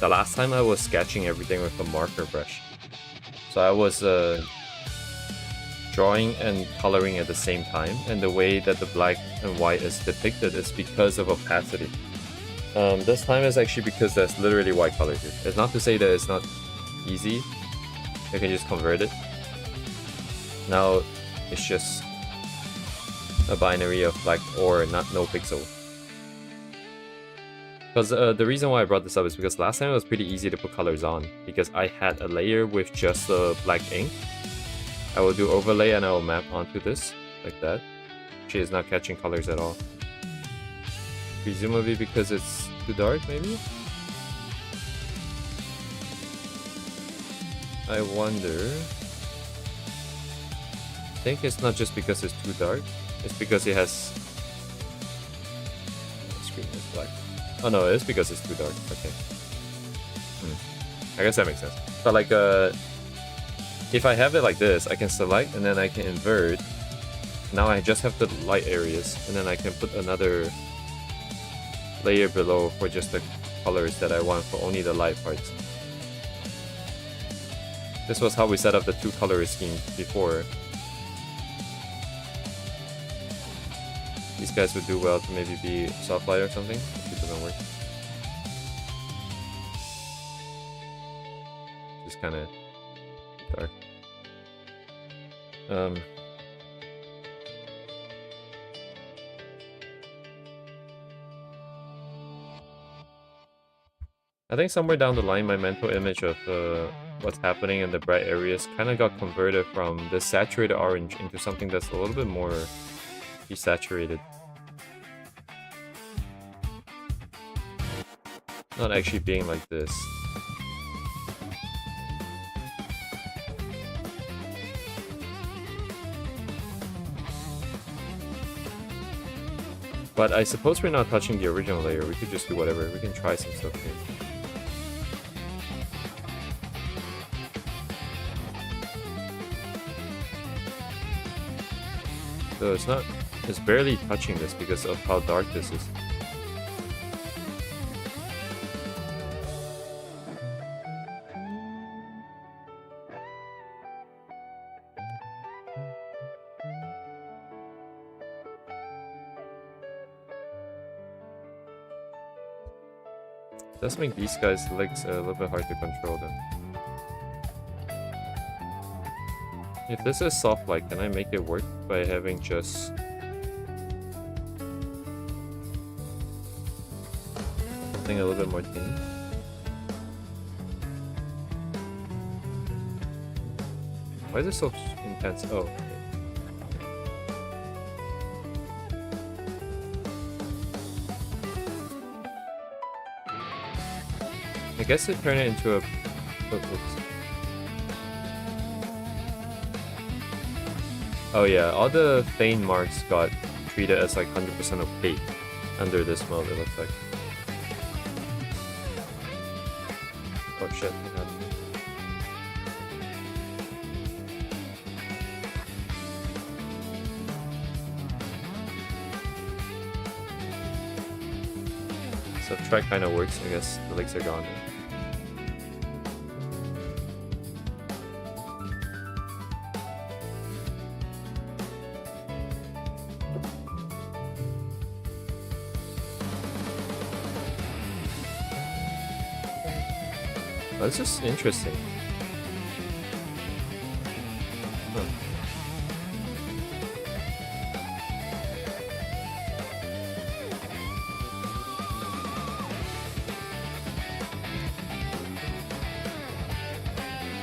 The last time I was sketching everything with a marker brush. So I was drawing and coloring at the same time, and the way that the black and white is depicted is because of opacity. This time is actually because there's literally white color here. It's not to say that it's not easy, you can just convert it. Now it's just a binary of black or no pixel. Because the reason why I brought this up is because last time it was pretty easy to put colors on, because I had a layer with just the black ink. I will do overlay and I will map onto this, like that. She is not catching colors at all. Presumably because it's too dark, maybe? I wonder... I think it's not just because it's too dark, it's because it has... The screen is black. Oh no, it is because it's too dark. Okay. I guess that makes sense. But like, if I have it like this, I can select and then I can invert. Now I just have the light areas, and then I can put another layer below for just the colors that I want for only the light parts. This was how we set up the two color scheme before. These guys would do well to maybe be soft light or something, if it doesn't work. Just kind of dark. I think somewhere down the line, my mental image of what's happening in the bright areas kind of got converted from this saturated orange into something that's a little bit more desaturated. Not actually being like this. But I suppose we're not touching the original layer. We could just do whatever. We can try some stuff here. So it's barely touching this because of how dark this is. It does make these guys' legs a little bit hard to control them. If this is soft light, can I make it work by having just something a little bit more thin? Why is it so intense? Oh, okay. I guess it turned it into a... Oops. Oh yeah, all the faint marks got treated as like 100% opaque under this mode, it looks like. Oh shit, hang on. Subtract kind of works, I guess the legs are gone now. That's just interesting. Huh.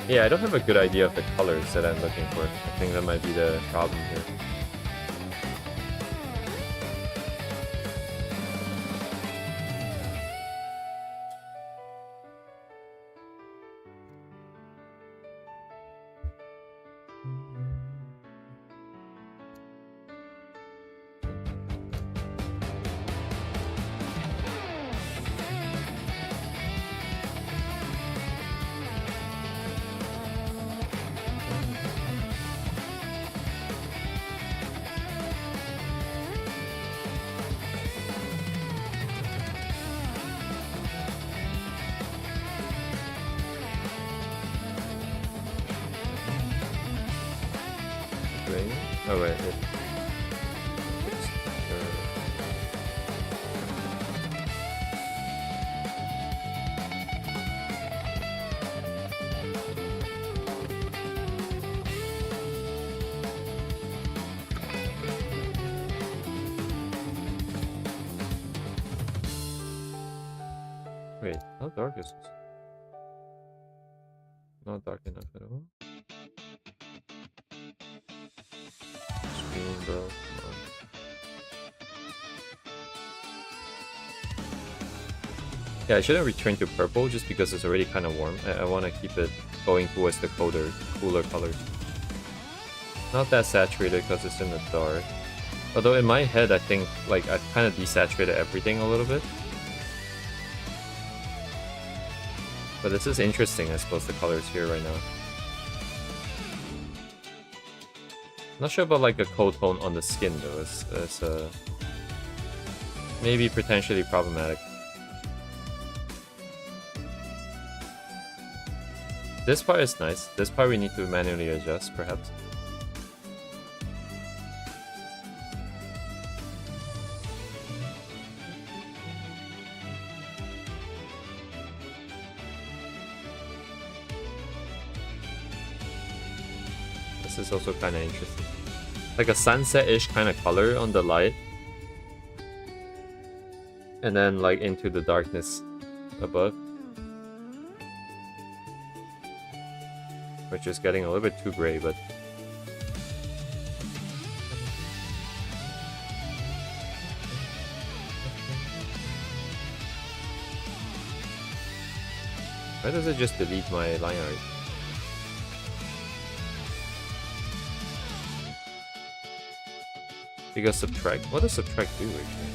Yeah, I don't have a good idea of the colors that I'm looking for. I think that might be the problem here. Oh wait, wait, how dark is this? Not dark enough at all. Screen, bro. Come on. Yeah, I shouldn't return to purple just because it's already kind of warm. I want to keep it going towards the cooler colors. Not that saturated because it's in the dark. Although in my head, I think like I've kind of desaturated everything a little bit. But this is interesting, I suppose, the colors here right now. Not sure about like a cold tone on the skin though. It's maybe potentially problematic. This part is nice. This part we need to manually adjust, perhaps. This is also kind of interesting. Like a sunset-ish kind of color on the light. And then like into the darkness above. Which is getting a little bit too gray, but... Why does it just delete my line art? Because subtract. What does subtract do actually?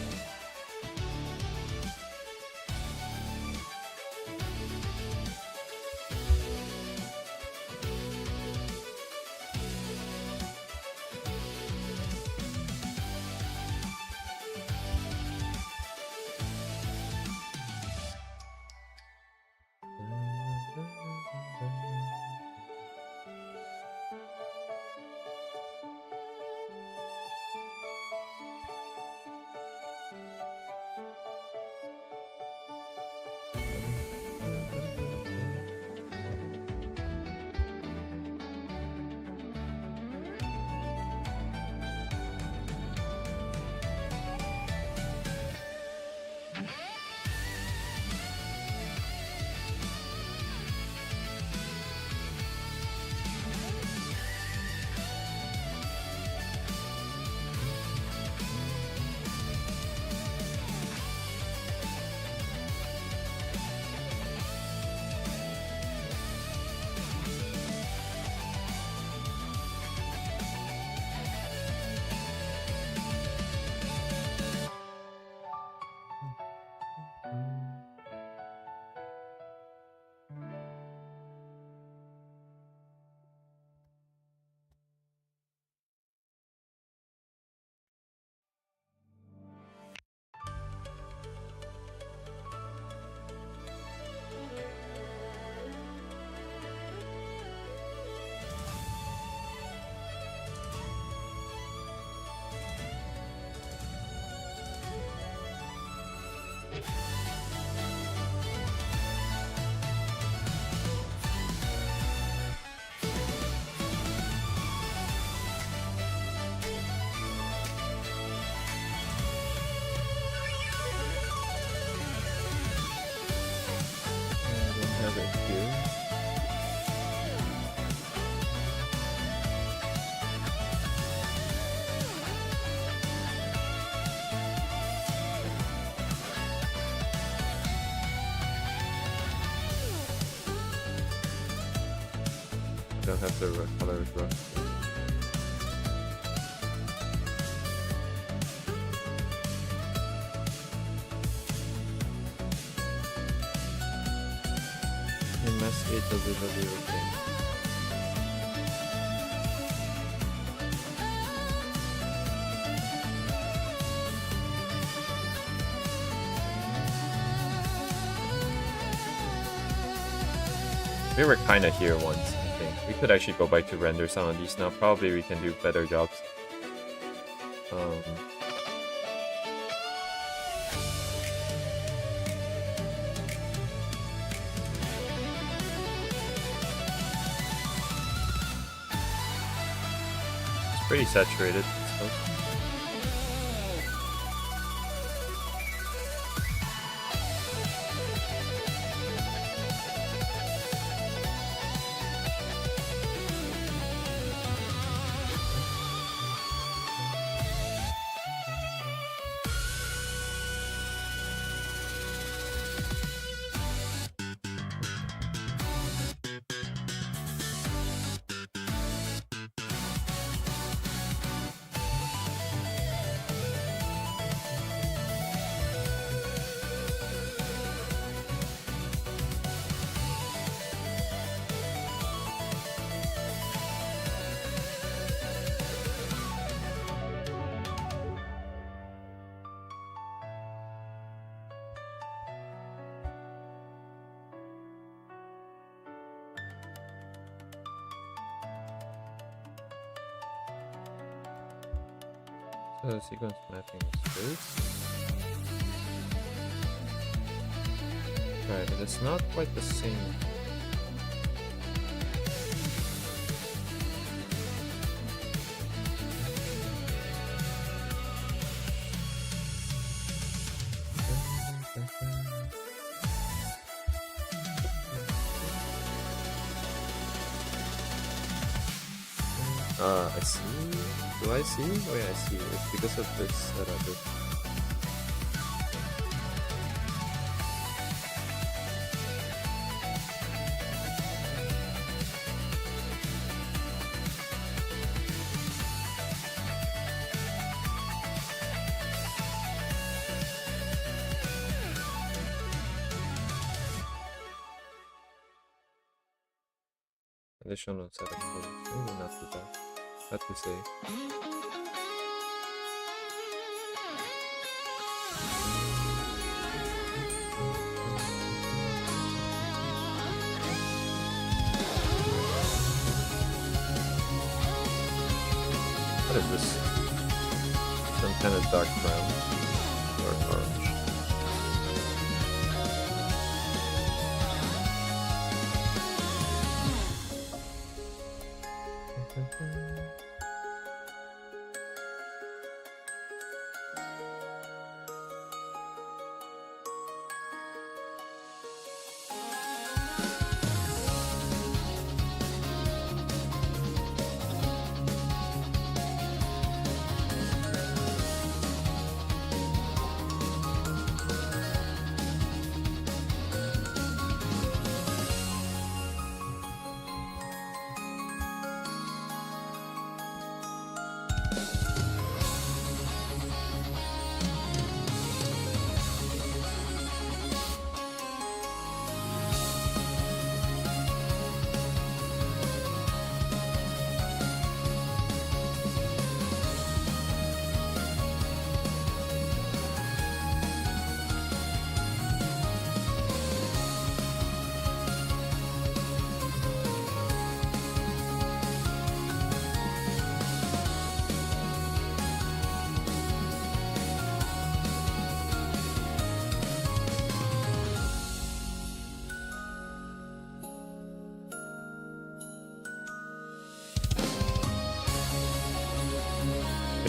here. Don't have the color brush. MS8 does it okay. We were kind of here once, I think. We could actually go back to render some of these now. Probably we can do better jobs. It's pretty saturated. So. So sequence mapping is this. Right, but it's not quite the same. I see. Do I see? Oh yeah, I see. It's because of this setup. Additional setup color. Maybe not too bad. Hard to say. What is this? Some kind of dark brown or orange.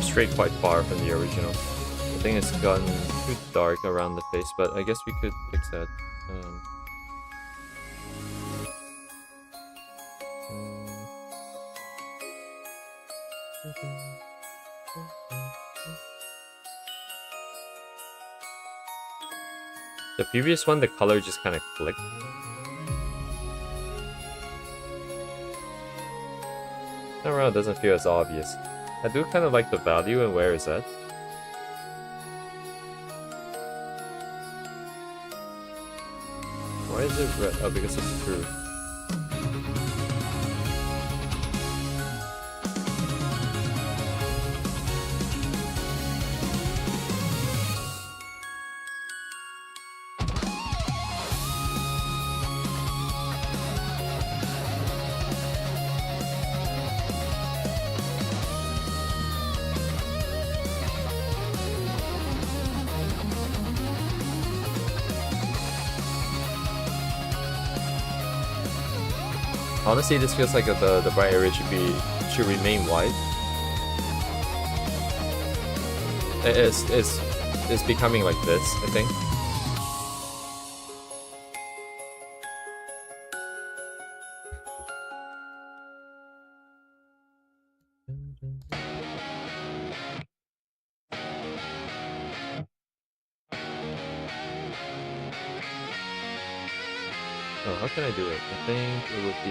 Strayed quite far from the original. I think it's gotten too dark around the face, but I guess we could fix that. The previous one, the color just kind of clicked. Around doesn't feel as obvious. I do kind of like the value and where is that. Why is it red? Oh, because it's true. Honestly, this feels like the bright area should remain white. It's becoming like this, I think. Oh, how can I do it? I think it would be...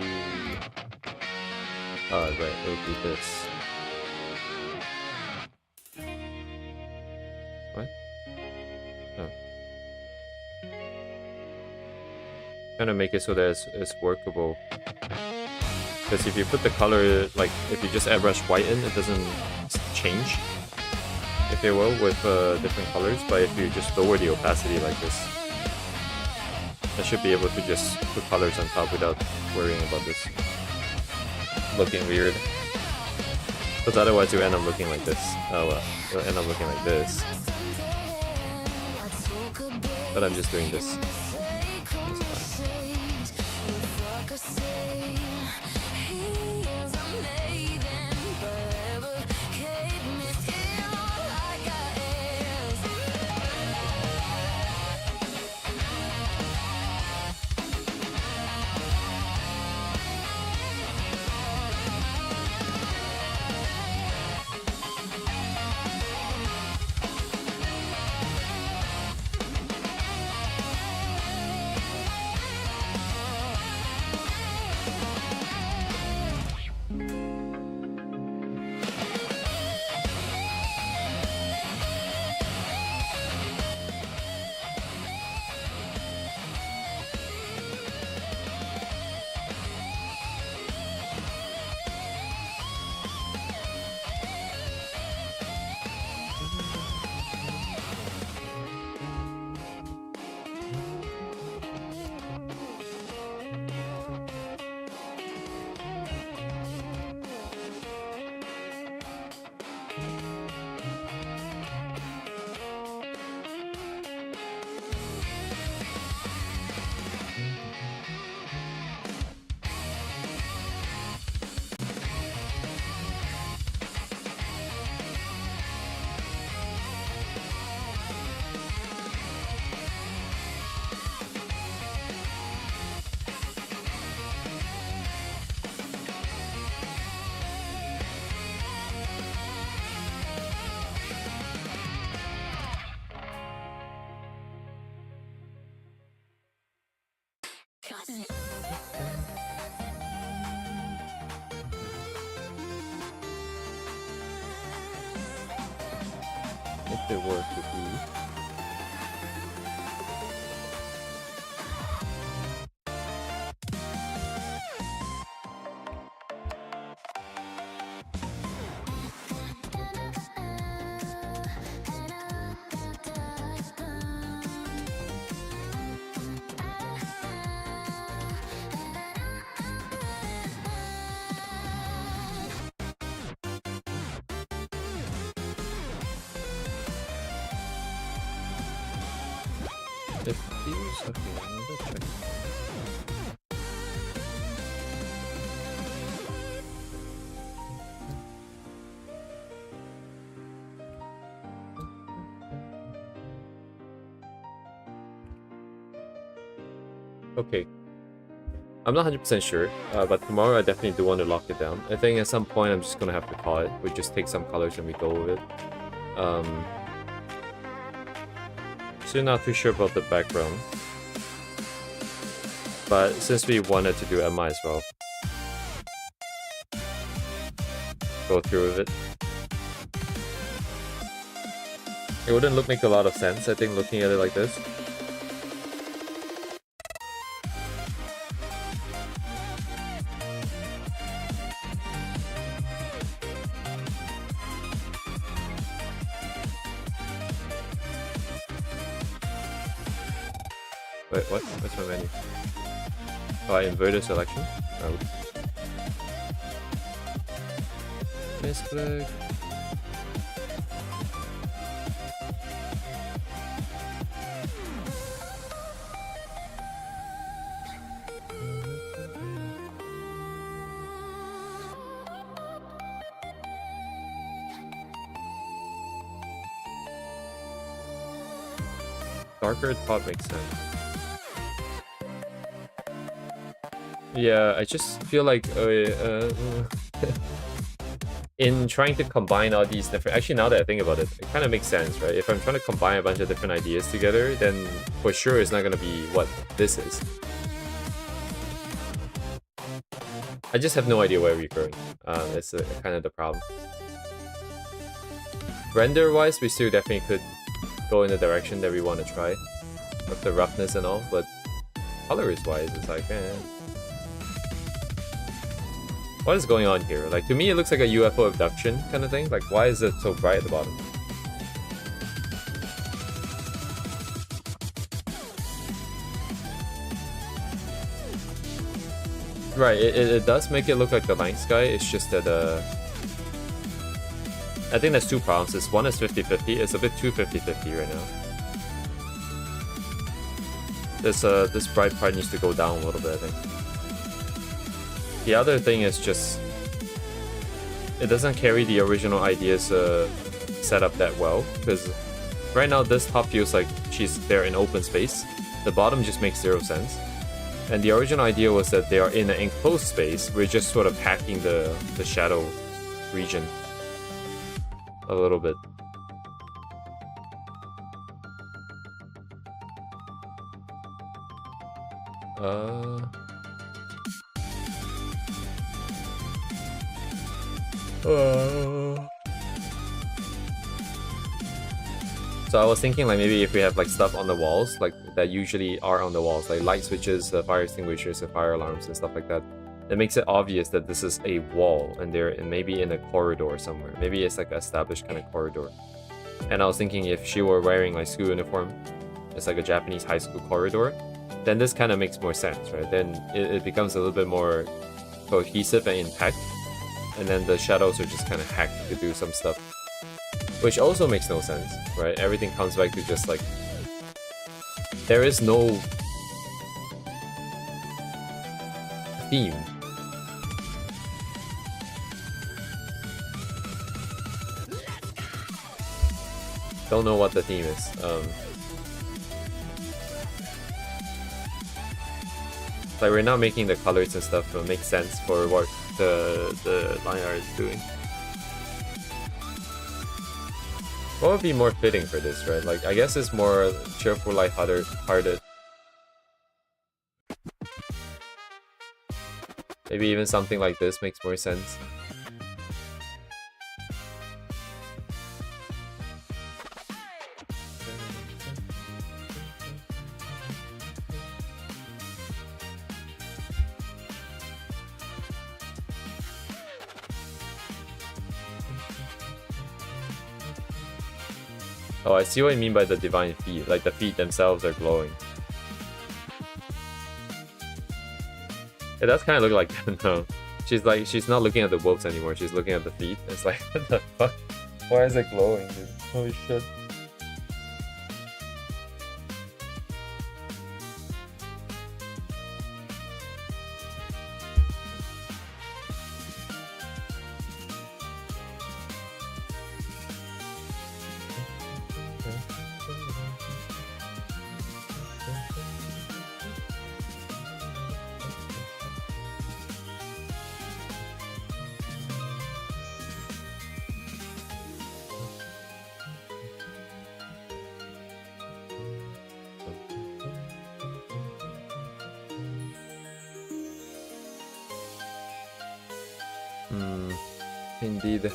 right, it would be this. What? Oh. Kind of make it so that it's workable. Because if you put the color, like, if you just airbrush white in, it doesn't change, if you will, with different colors. But if you just lower the opacity like this, I should be able to just put colors on top without worrying about this looking weird. Because otherwise you end up looking like this. Oh well, you'll end up looking like this. But I'm just doing this. It's fine. If it were to be... It feels... Okay, let's check. Okay. I'm not 100% sure, but tomorrow I definitely do want to lock it down. I think at some point I'm just gonna have to call it. We just take some colors and we go with it. Still not too sure about the background. But since we wanted to do it, I might as well go through with it. It wouldn't make a lot of sense, I think, looking at it like this. Wait, what? What's my menu? Oh, I inverted selection? Oh. Misclick. Darker top makes sense. Yeah, I just feel like in trying to combine all these different... Actually, now that I think about it, it kind of makes sense, right? If I'm trying to combine a bunch of different ideas together, then for sure it's not going to be what this is. I just have no idea where we're going. That's kind of the problem. Render-wise, we still definitely could go in the direction that we want to try, with the roughness and all, but colors-wise, it's like, what is going on here? Like, to me, it looks like a UFO abduction kind of thing. Like, why is it so bright at the bottom? Right, it does make it look like the night sky. It's just that, I think there's two problems. One is 50-50. It's a bit too 50-50 right now. This bright part needs to go down a little bit, I think. The other thing is just... it doesn't carry the original ideas set up that well. Because right now, this top feels like she's there in open space. The bottom just makes zero sense. And the original idea was that they are in an enclosed space. We're just sort of hacking the shadow region a little bit. So I was thinking, like, maybe if we have like stuff on the walls, like that usually are on the walls, like light switches, fire extinguishers, and fire alarms and stuff like that, it makes it obvious that this is a wall and they're maybe in a corridor somewhere. Maybe it's like an established kind of corridor. And I was thinking if she were wearing like school uniform, it's like a Japanese high school corridor, then this kind of makes more sense, right? Then it becomes a little bit more cohesive and intact. And then the shadows are just kind of hacked to do some stuff. Which also makes no sense, right? Everything comes back to just like... there is no... theme. Don't know what the theme is. Like, we're not making the colors and stuff make sense for what the line art is doing. What would be more fitting for this, right? Like, I guess it's more cheerful, lighthearted. Maybe even something like this makes more sense. Oh, I see what you mean by the divine feet. Like, the feet themselves are glowing. It does kind of look like that, no. She's not looking at the wolves anymore. She's looking at the feet. It's like, what the fuck? Why is it glowing, dude? Holy shit. Indeed.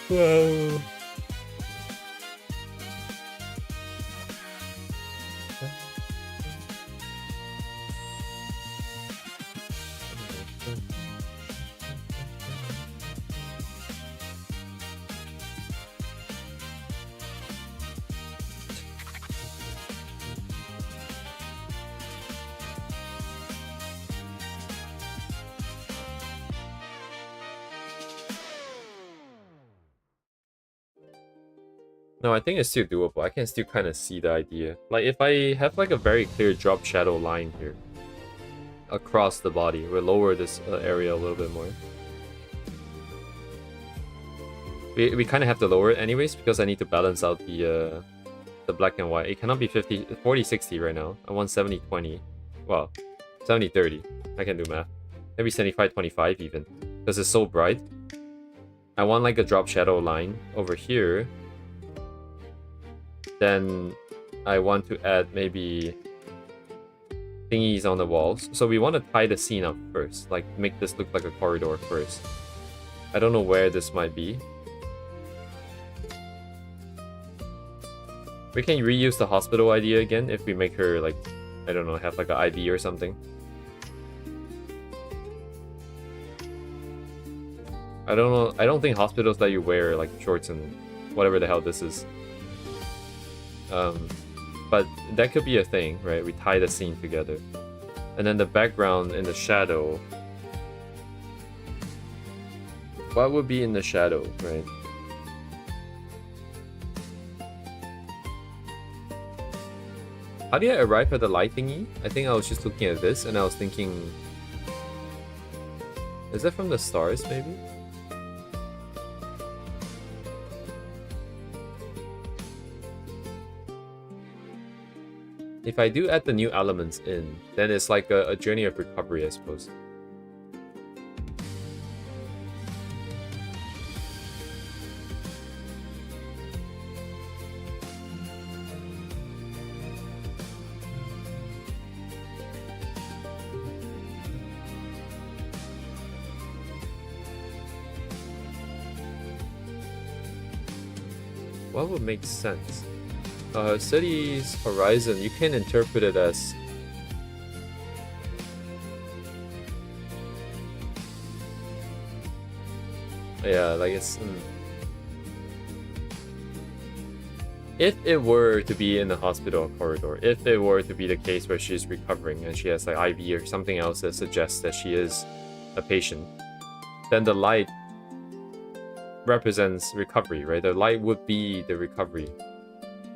Whoa. No, I think it's still doable. I can still kind of see the idea. Like, if I have like a very clear drop shadow line here across the body, we'll lower this area a little bit more. We kind of have to lower it anyways because I need to balance out the black and white. It cannot be 40-60 right now. I want 70-20. Well, 70-30. I can do math. Maybe 75-25 even because it's so bright. I want like a drop shadow line over here. Then I want to add maybe thingies on the walls. So we want to tie the scene up first, like make this look like a corridor first. I don't know where this might be. We can reuse the hospital idea again if we make her like, I don't know, have like an IV or something. I don't know. I don't think hospitals let you wear like shorts and whatever the hell this is. But that could be a thing, right? We tie the scene together. And then the background in the shadow. What would be in the shadow, right? How did I arrive at the light thingy? I think I was just looking at this and I was thinking... Is that from the stars, maybe? If I do add the new elements in, then it's like a journey of recovery, I suppose. What would make sense? City's horizon, you can interpret it as... Yeah, like it's... If it were to be in the hospital corridor, if it were to be the case where she's recovering and she has like IV or something else that suggests that she is a patient, then the light represents recovery, right? The light would be the recovery.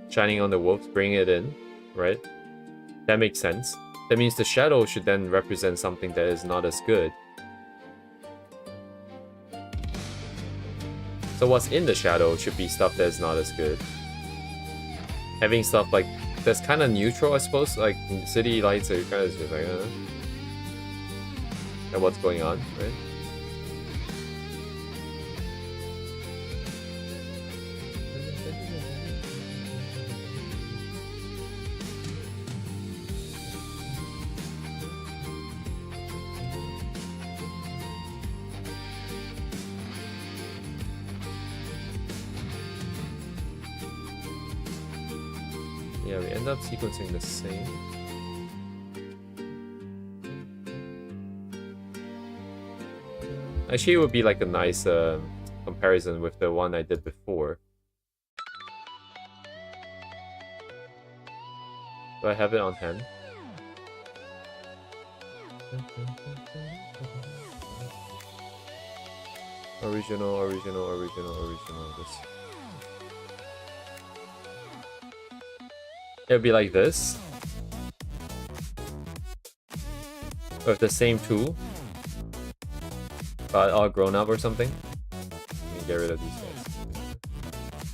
Shining on the wolves, bring it in, right? That makes sense. That means the shadow should then represent something that is not as good. So what's in the shadow should be stuff that is not as good. Having stuff like that's kind of neutral, I suppose. Like city lights are kind of just like, and what's going on, right? Yeah, we end up sequencing the same. Actually, it would be like a nice comparison with the one I did before. Do I have it on hand? Original. This. It would be like this. With the same tool. But all grown up or something. Let me get rid of these guys.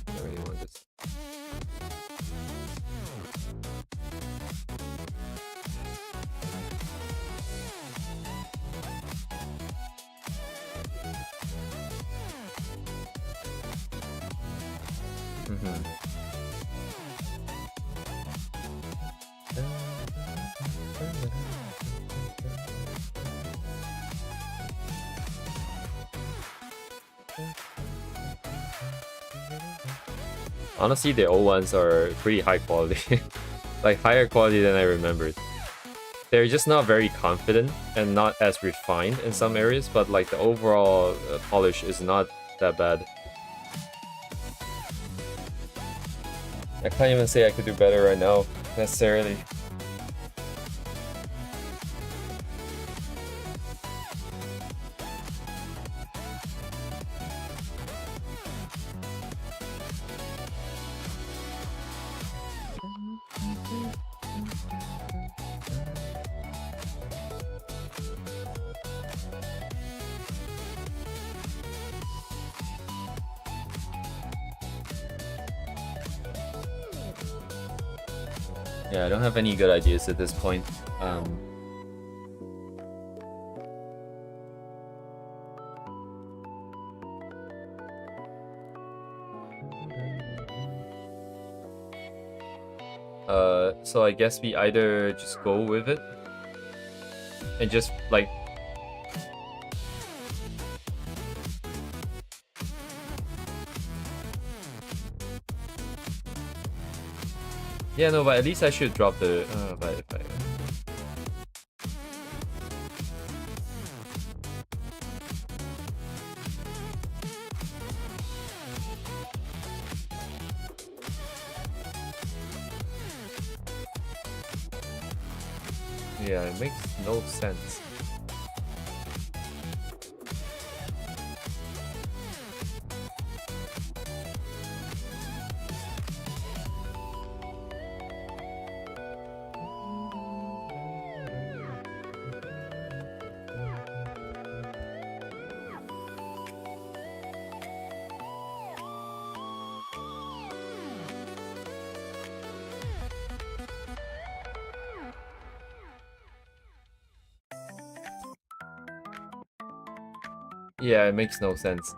I really want this. Honestly, the old ones are pretty high quality. Like, higher quality than I remembered. They're just not very confident and not as refined in some areas, but like the overall polish is not that bad. I can't even say I could do better right now, necessarily. Yeah, I don't have any good ideas at this point. So I guess we either just go with it and just like yeah, no, but at least I should drop the but if I yeah, it makes no sense. Yeah, it makes no sense.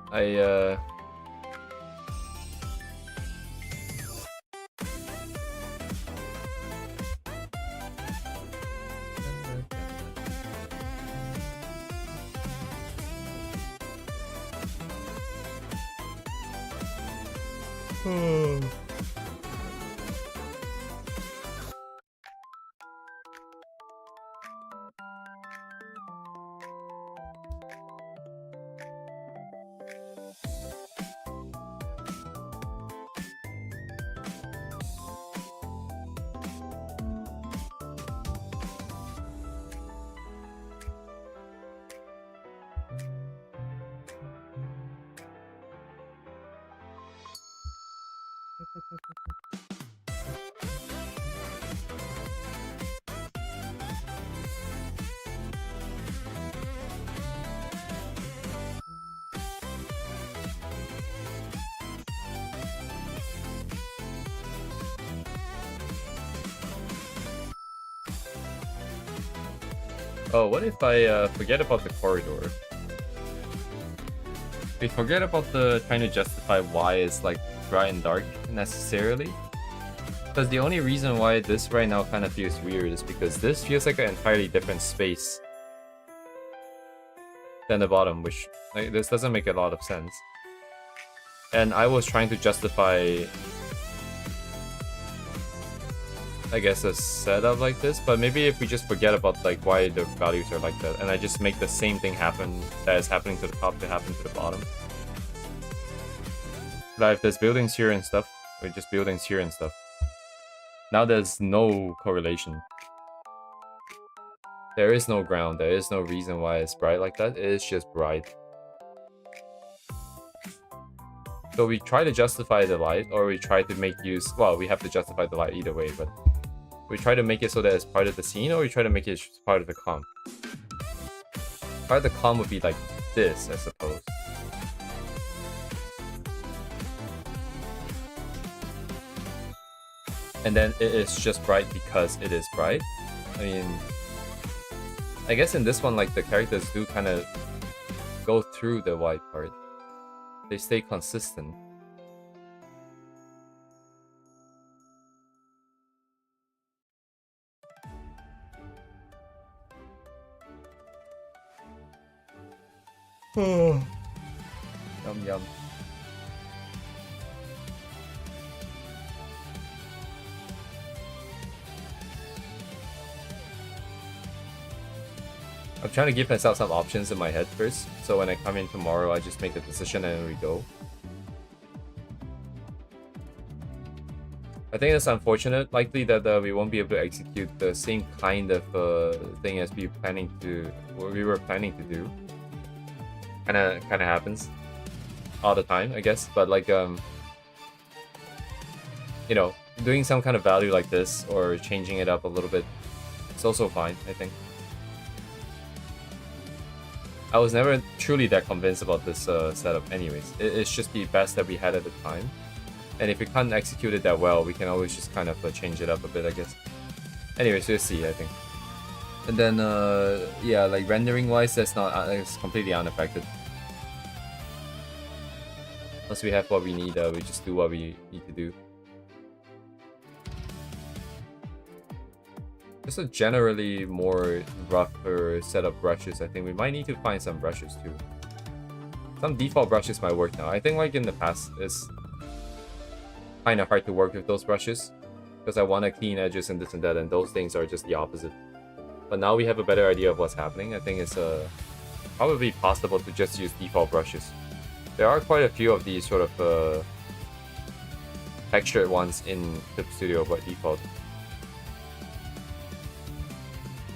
Oh, what if I forget about the corridor? We forget about the trying to justify why it's like bright and dark necessarily. Because the only reason why this right now kind of feels weird is because this feels like an entirely different space than the bottom, which like, this doesn't make a lot of sense. And I was trying to justify, I guess, a setup like this, but maybe if we just forget about like why the values are like that, and I just make the same thing happen that is happening to the top to happen to the bottom. Like if there's buildings here and stuff, or just buildings here and stuff. Now there's no correlation. There is no ground, there is no reason why it's bright like that, it is just bright. So we try to justify the light, or we try to make use, well, we have to justify the light either way, but we try to make it so that it's part of the scene, or we try to make it part of the comp. Part of the comp would be like this, I suppose. And then it is just bright because it is bright. I mean, I guess in this one, like, the characters do kind of go through the white part. They stay consistent. Yum yum. I'm trying to give myself some options in my head first, so when I come in tomorrow, I just make the decision and we go. I think it's unfortunate, likely that we won't be able to execute the same kind of thing as we were planning to do. Kind of happens all the time, I guess. But like you know, doing some kind of value like this or changing it up a little bit, it's also fine, I think. I was never truly that convinced about this setup anyways. It's just the best that we had at the time. And if we can't execute it that well, we can always just kind of change it up a bit, I guess. Anyways, we'll see, I think. And then, yeah, like rendering-wise, that's not it's completely unaffected. Once we have what we need, we just do what we need to do. Just a generally more rougher set of brushes. I think we might need to find some brushes too. Some default brushes might work now. I think like in the past, it's kind of hard to work with those brushes because I want to clean edges and this and that, and those things are just the opposite. But now we have a better idea of what's happening. I think it's probably possible to just use default brushes. There are quite a few of these sort of textured ones in Clip Studio by default.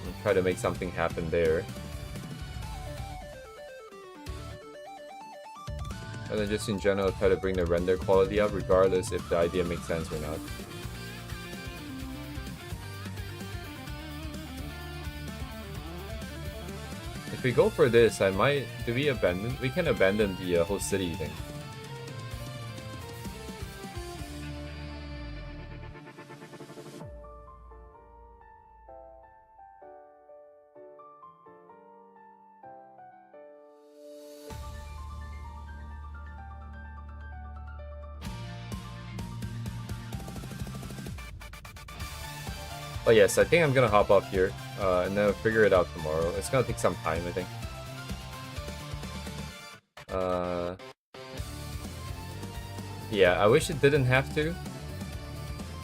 I'll try to make something happen there. And then just in general, try to bring the render quality up, regardless if the idea makes sense or not. If we go for this, I might... Do we abandon? We can abandon the whole city thing. But yes, I think I'm gonna hop off here, and then figure it out tomorrow. It's gonna take some time, I think. Yeah, I wish it didn't have to,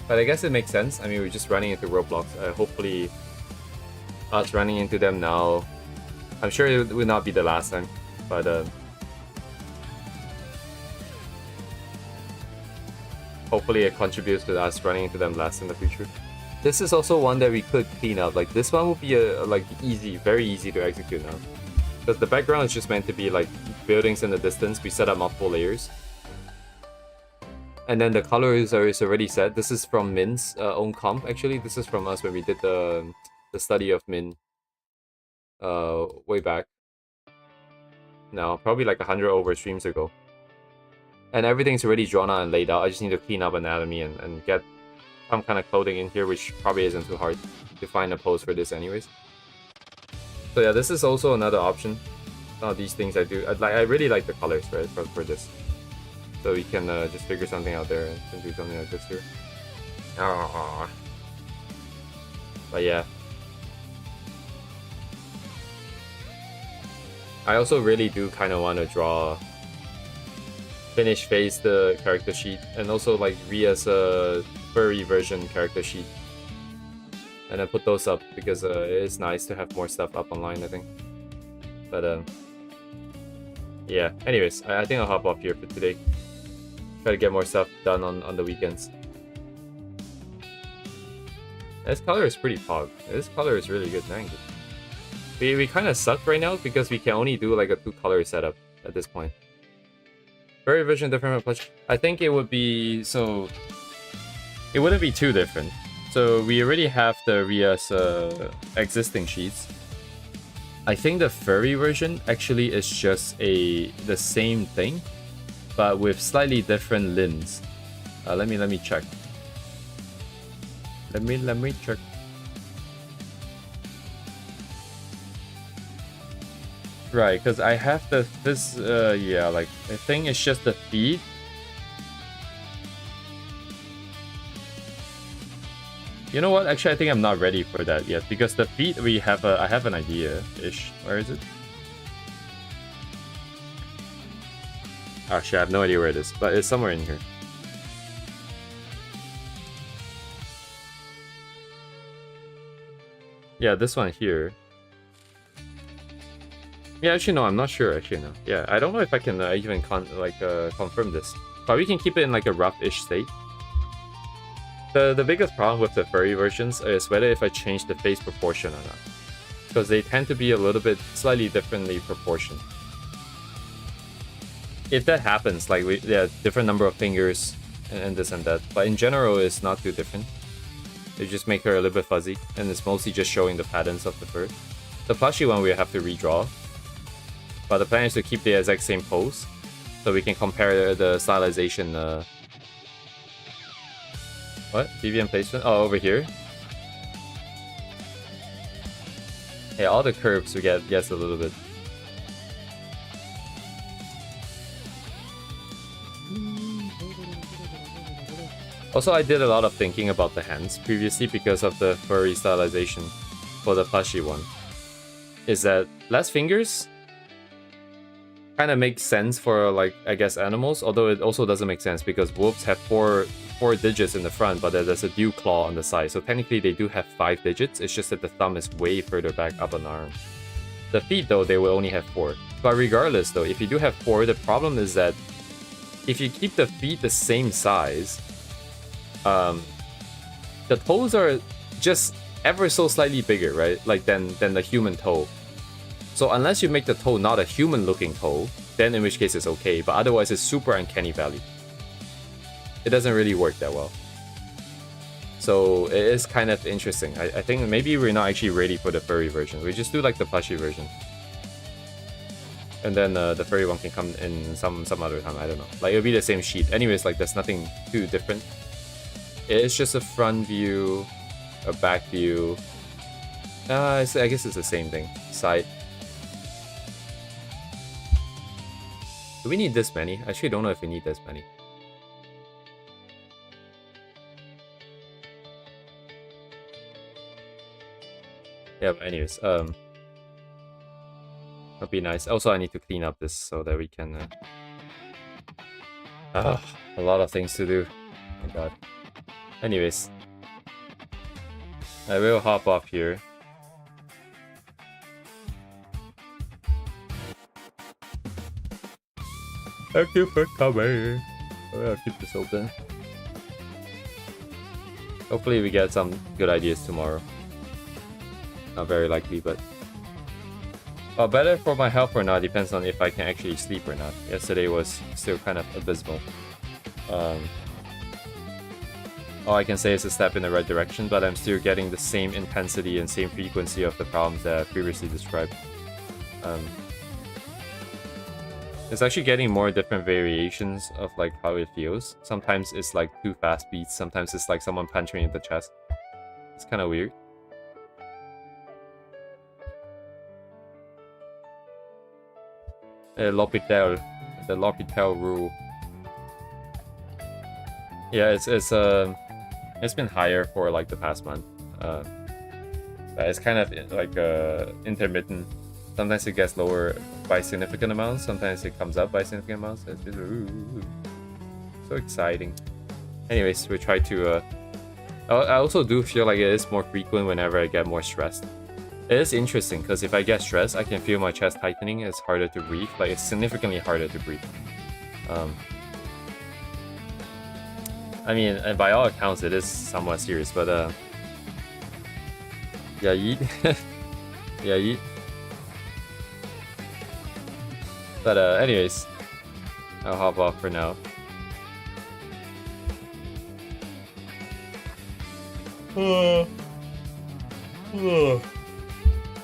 but I guess it makes sense. I mean, we're just running into roadblocks. Hopefully, us running into them now, I'm sure it will not be the last time, but hopefully it contributes to us running into them less in the future. This is also one that we could clean up. Like this one would be like easy, very easy to execute now, because the background is just meant to be like buildings in the distance. We set up multiple layers, and then the color is already set. This is from Min's own comp. Actually, this is from us when we did the study of Min way back. Now, probably like 100 over streams ago, and everything's already drawn out and laid out. I just need to clean up anatomy and get some kind of clothing in here, which probably isn't too hard to find a pose for this anyways. So yeah, this is also another option. Some of these things I do. I really like the colors, right, for this. So we can just figure something out there and do something like this here. But yeah. I also really do kind of want to finish face the character sheet, and also like Ria's furry version character sheet, and then put those up because it is nice to have more stuff up online, I think. But yeah, anyways, I think I'll hop off here for today. Try to get more stuff done on the weekends. This color is pretty pog. This color is really good. Dang it. We kind of suck right now because we can only do like a 2-color setup at this point. Furry version different from plush. I think it would be so. It wouldn't be too different. So we already have the Ria's existing sheets. I think the furry version actually is just the same thing, but with slightly different limbs. Let me check. Let me check. Right, because I have this yeah, like I think it's just the feet. You know what? Actually, I think I'm not ready for that yet, because the feet I have an idea-ish. Where is it? Actually, I have no idea where it is, but it's somewhere in here. Yeah, this one here. Yeah, actually, no, I'm not sure. Actually, no. Yeah, I don't know if I can even confirm this. But we can keep it in like a rough-ish state. The biggest problem with the furry versions is whether if I change the face proportion or not. Because they tend to be a little bit slightly differently proportioned. If that happens, like different number of fingers and this and that. But in general, it's not too different. They just make her a little bit fuzzy, and it's mostly just showing the patterns of the fur. The plushie one we have to redraw. But the plan is to keep the exact same pose, so we can compare the stylization. What? Deviant placement? Oh, over here. Yeah, all the curves we get guess a little bit. Also, I did a lot of thinking about the hands previously because of the furry stylization for the plushie one. Is that less fingers kind of makes sense for, like, I guess animals, although it also doesn't make sense because wolves have four digits in the front, but there's a dew claw on the side, so technically they do have 5 digits. It's just that the thumb is way further back up on the arm. The feet, though, they will only have 4. But regardless, though, if you do have 4, the problem is that if you keep the feet the same size, the toes are just ever so slightly bigger, right? Like than the human toe. So unless you make the toe not a human-looking toe, then in which case it's okay. But otherwise, it's super uncanny valley. It doesn't really work that well. So it is kind of interesting. I think maybe we're not actually ready for the furry version. We just do like the plushie version. And then the furry one can come in some other time. I don't know. Like, it'll be the same sheet. Anyways, like, there's nothing too different. It's just a front view, a back view. I guess it's the same thing. Side. Do we need this many? I actually don't know if we need this many. Yeah, but anyways, that'd be nice. Also, I need to clean up this so that we can... a lot of things to do. Oh my god. Anyways. I will hop off here. Thank you for coming. I'll keep this open. Hopefully we get some good ideas tomorrow. Not very likely, but... Well, better for my health or not depends on if I can actually sleep or not. Yesterday was still kind of abysmal. All I can say is a step in the right direction, but I'm still getting the same intensity and same frequency of the problems that I previously described. It's actually getting more different variations of like how it feels. Sometimes it's like 2 fast beats, sometimes it's like someone punching me in the chest. It's kind of weird. L'Hôpital, the L'Hôpital rule. Yeah, it's been higher for like the past month. It's kind of like intermittent. Sometimes it gets lower by significant amounts. Sometimes it comes up by significant amounts. It's just, so exciting. Anyways, we try to. I also do feel like it is more frequent whenever I get more stressed. It is interesting because if I get stressed, I can feel my chest tightening. It's harder to breathe. Like, it's significantly harder to breathe. I mean, and by all accounts, it is somewhat serious. But yeah, yeet. Yeah, yeet. But anyways, I'll hop off for now.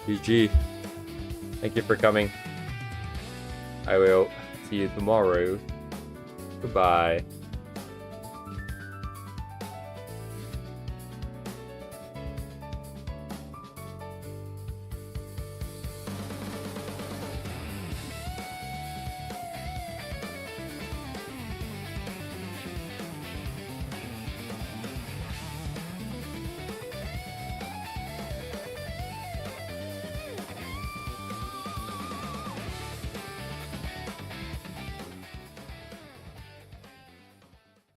GG. Thank you for coming. I will see you tomorrow. Goodbye.